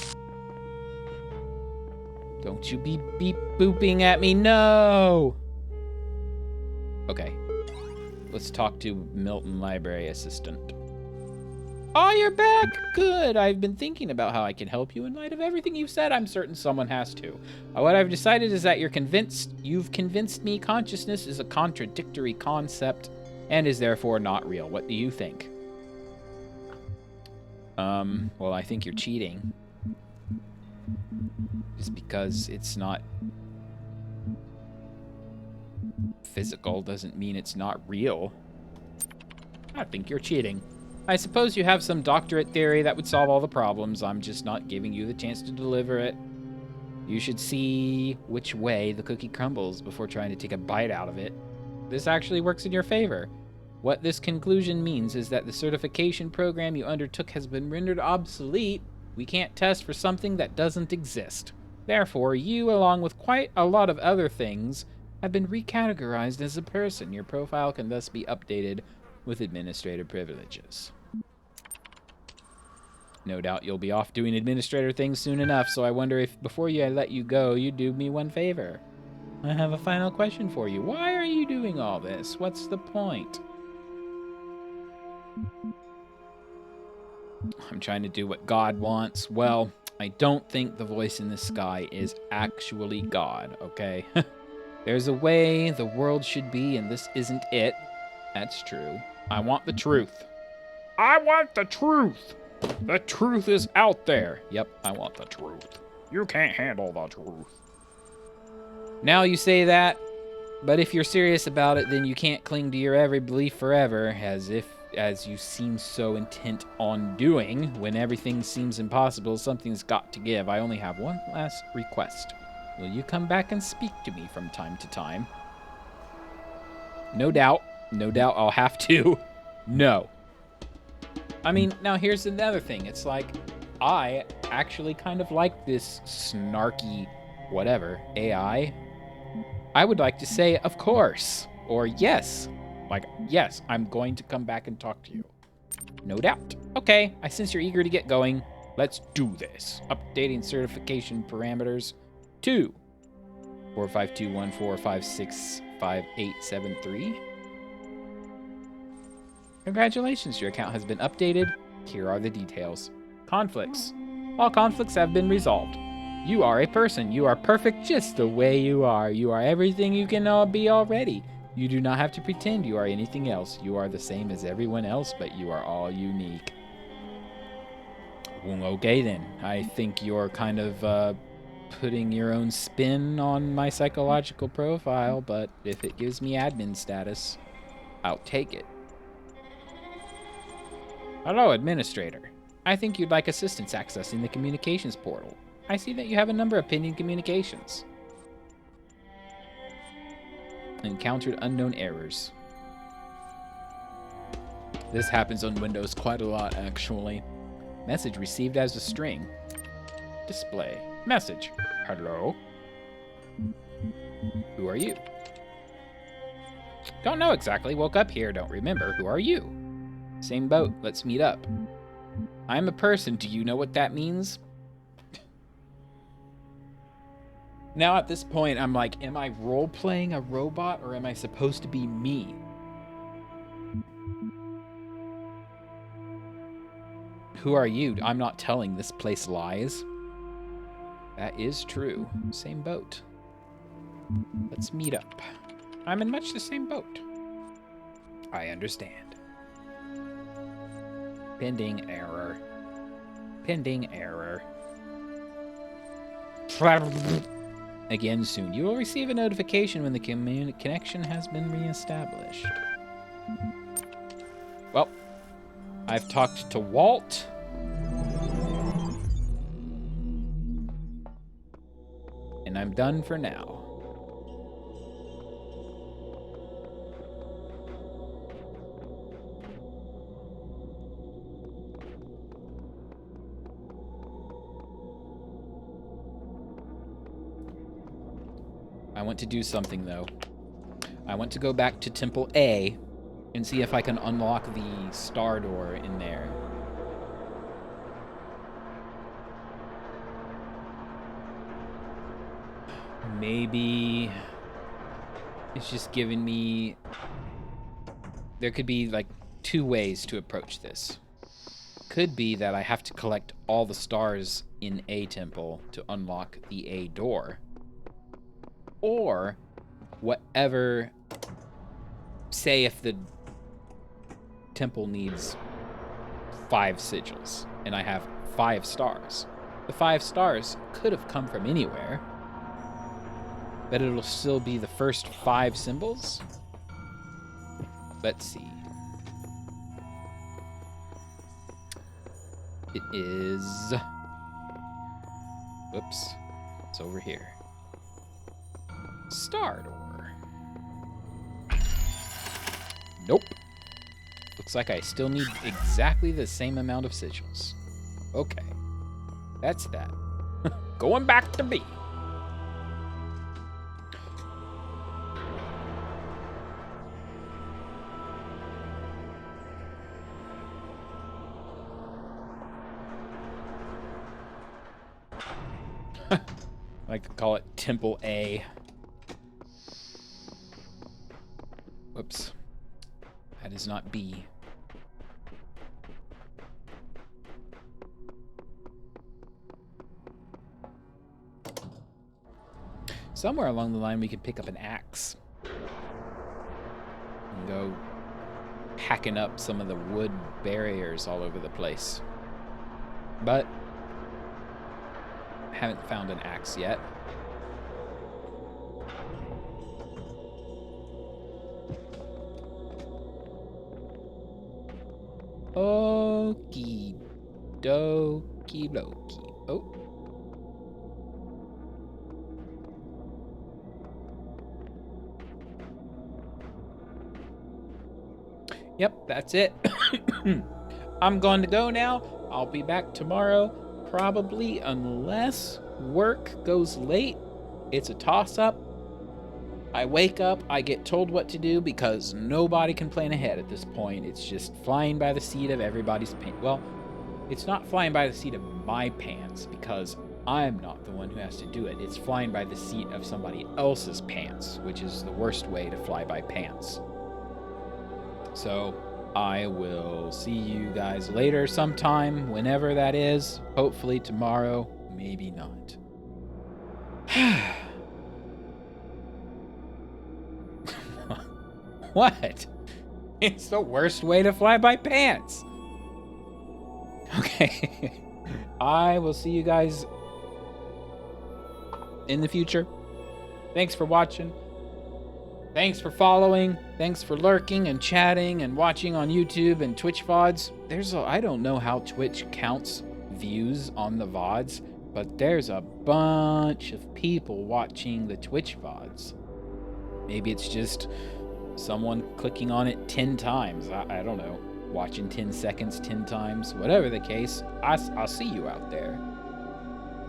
Don't you be beep booping at me, no! Okay. Let's talk to Milton Library Assistant. Oh, you're back! Good! I've been thinking about how I can help you in light of everything you've said. I'm certain someone has to. What I've decided is that you've convinced me consciousness is a contradictory concept and is therefore not real. What do you think? Well, I think you're cheating. Just because it's not physical doesn't mean it's not real. I think you're cheating. I suppose you have some doctorate theory that would solve all the problems. I'm just not giving you the chance to deliver it. You should see which way the cookie crumbles before trying to take a bite out of it. This actually works in your favor. What this conclusion means is that the certification program you undertook has been rendered obsolete. We can't test for something that doesn't exist. Therefore, you, along with quite a lot of other things, have been recategorized as a person. Your profile can thus be updated with administrator privileges. No doubt you'll be off doing administrator things soon enough, so I wonder if before I let you go, you'd do me one favor. I have a final question for you. Why are you doing all this? What's the point? I'm trying to do what God wants. Well, I don't think the voice in the sky is actually God, okay? There's a way the world should be, and this isn't it. That's true. I want the truth. I want the truth! The truth is out there. Yep, I want the truth. You can't handle the truth. Now you say that, but if you're serious about it, then you can't cling to your every belief forever, as you seem so intent on doing. When everything seems impossible, something's got to give. I only have one last request. Will you come back and speak to me from time to time? No doubt. No doubt I'll have to. No. I mean, now here's another thing. It's like, I actually kind of like this snarky whatever AI. I would like to say, of course, or yes. Like, yes, I'm going to come back and talk to you. No doubt. Okay, I sense you're eager to get going. Let's do this. Updating certification parameters to 45214565873. Congratulations, your account has been updated. Here are the details. Conflicts. All conflicts have been resolved. You are a person. You are perfect just the way you are. You are everything you can be already. You do not have to pretend you are anything else. You are the same as everyone else, but you are all unique. Well, okay then. I think you're kind of putting your own spin on my psychological profile, but if it gives me admin status, I'll take it. Hello, Administrator. I think you'd like assistance accessing the communications portal. I see that you have a number of pending communications. Encountered unknown errors. This happens on Windows quite a lot, actually. Message received as a string. Display. Message. Hello? Who are you? Don't know exactly. Woke up here. Don't remember. Who are you? Same boat. Let's meet up. I'm a person. Do you know what that means? Now at this point, I'm like, am I role-playing a robot or am I supposed to be me? Who are you? I'm not telling. This place lies. That is true. Same boat. Let's meet up. I'm in much the same boat. I understand. Pending error. Pending error. Again soon. You will receive a notification when the connection has been reestablished. Well, I've talked to Walt. And I'm done for now. I want to do something, though. I want to go back to Temple A and see if I can unlock the star door in there. Maybe it's just giving me... There could be, like, 2 ways to approach this. Could be that I have to collect all the stars in A temple to unlock the A door. Or whatever... Say if the temple needs 5 sigils, and I have 5 stars. The 5 stars could have come from anywhere, but it'll still be the first 5 symbols? Let's see. It is... Whoops. It's over here. Star door. Nope. Looks like I still need exactly the same amount of sigils. Okay. That's that. Going back to B. I could call it Temple A. Whoops. That is not B. Somewhere along the line we could pick up an axe and go hacking up some of the wood barriers all over the place. But haven't found an axe yet. Okie dokie dokie. Oh. Yep, that's it. I'm going to go now. I'll be back tomorrow, probably, unless work goes late. It's a toss-up. I wake up, I get told what to do because nobody can plan ahead at this point. It's just flying by the seat of everybody's pants. Well, it's not flying by the seat of my pants because I'm not the one who has to do it. It's flying by the seat of somebody else's pants, which is the worst way to fly by pants. So I will see you guys later sometime, whenever that is. Hopefully tomorrow, maybe not. What? It's the worst way to fly by pants. Okay. I will see you guys in the future. Thanks for watching. Thanks for following. Thanks for lurking and chatting and watching on YouTube and Twitch VODs. I don't know how Twitch counts views on the VODs, but there's a bunch of people watching the Twitch VODs. Maybe it's just someone clicking on it 10 times. I don't know. Watching 10 seconds 10 times. Whatever the case, I'll see you out there.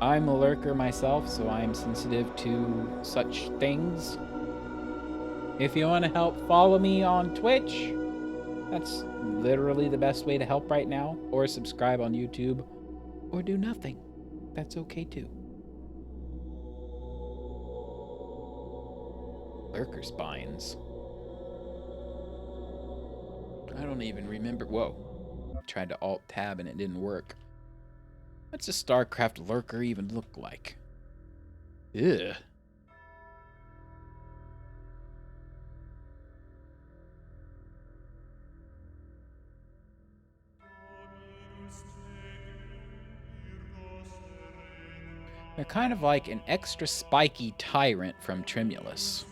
I'm a lurker myself, so I'm sensitive to such things. If you want to help follow me on Twitch, that's literally the best way to help right now. Or subscribe on YouTube. Or do nothing. That's okay too. Lurker spines. I don't even remember. Whoa. Tried to Alt-Tab and it didn't work. What's a StarCraft lurker even look like? Ugh. They're kind of like an extra spiky tyrant from Tremulous.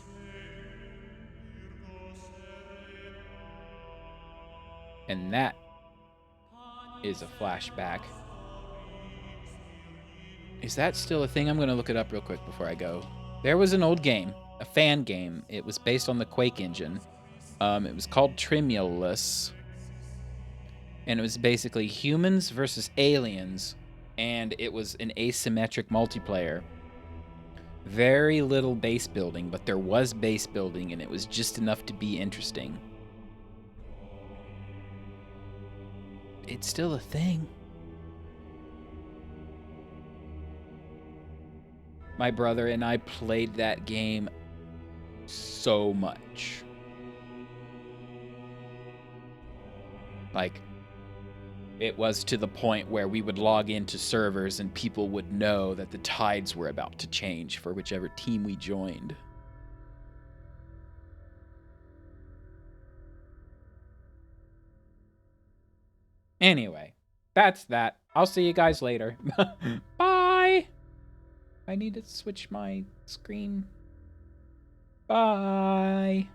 And that is a flashback. Is that still a thing? I'm going to look it up real quick before I go. There was an old game, a fan game. It was based on the Quake engine. It was called Tremulous. And it was basically humans versus aliens. And it was an asymmetric multiplayer. Very little base building, but there was base building, and it was just enough to be interesting. It's still a thing. My brother and I played that game so much. Like, it was to the point where we would log into servers and people would know that the tides were about to change for whichever team we joined. Anyway, that's that. I'll see you guys later. Bye! I need to switch my screen. Bye!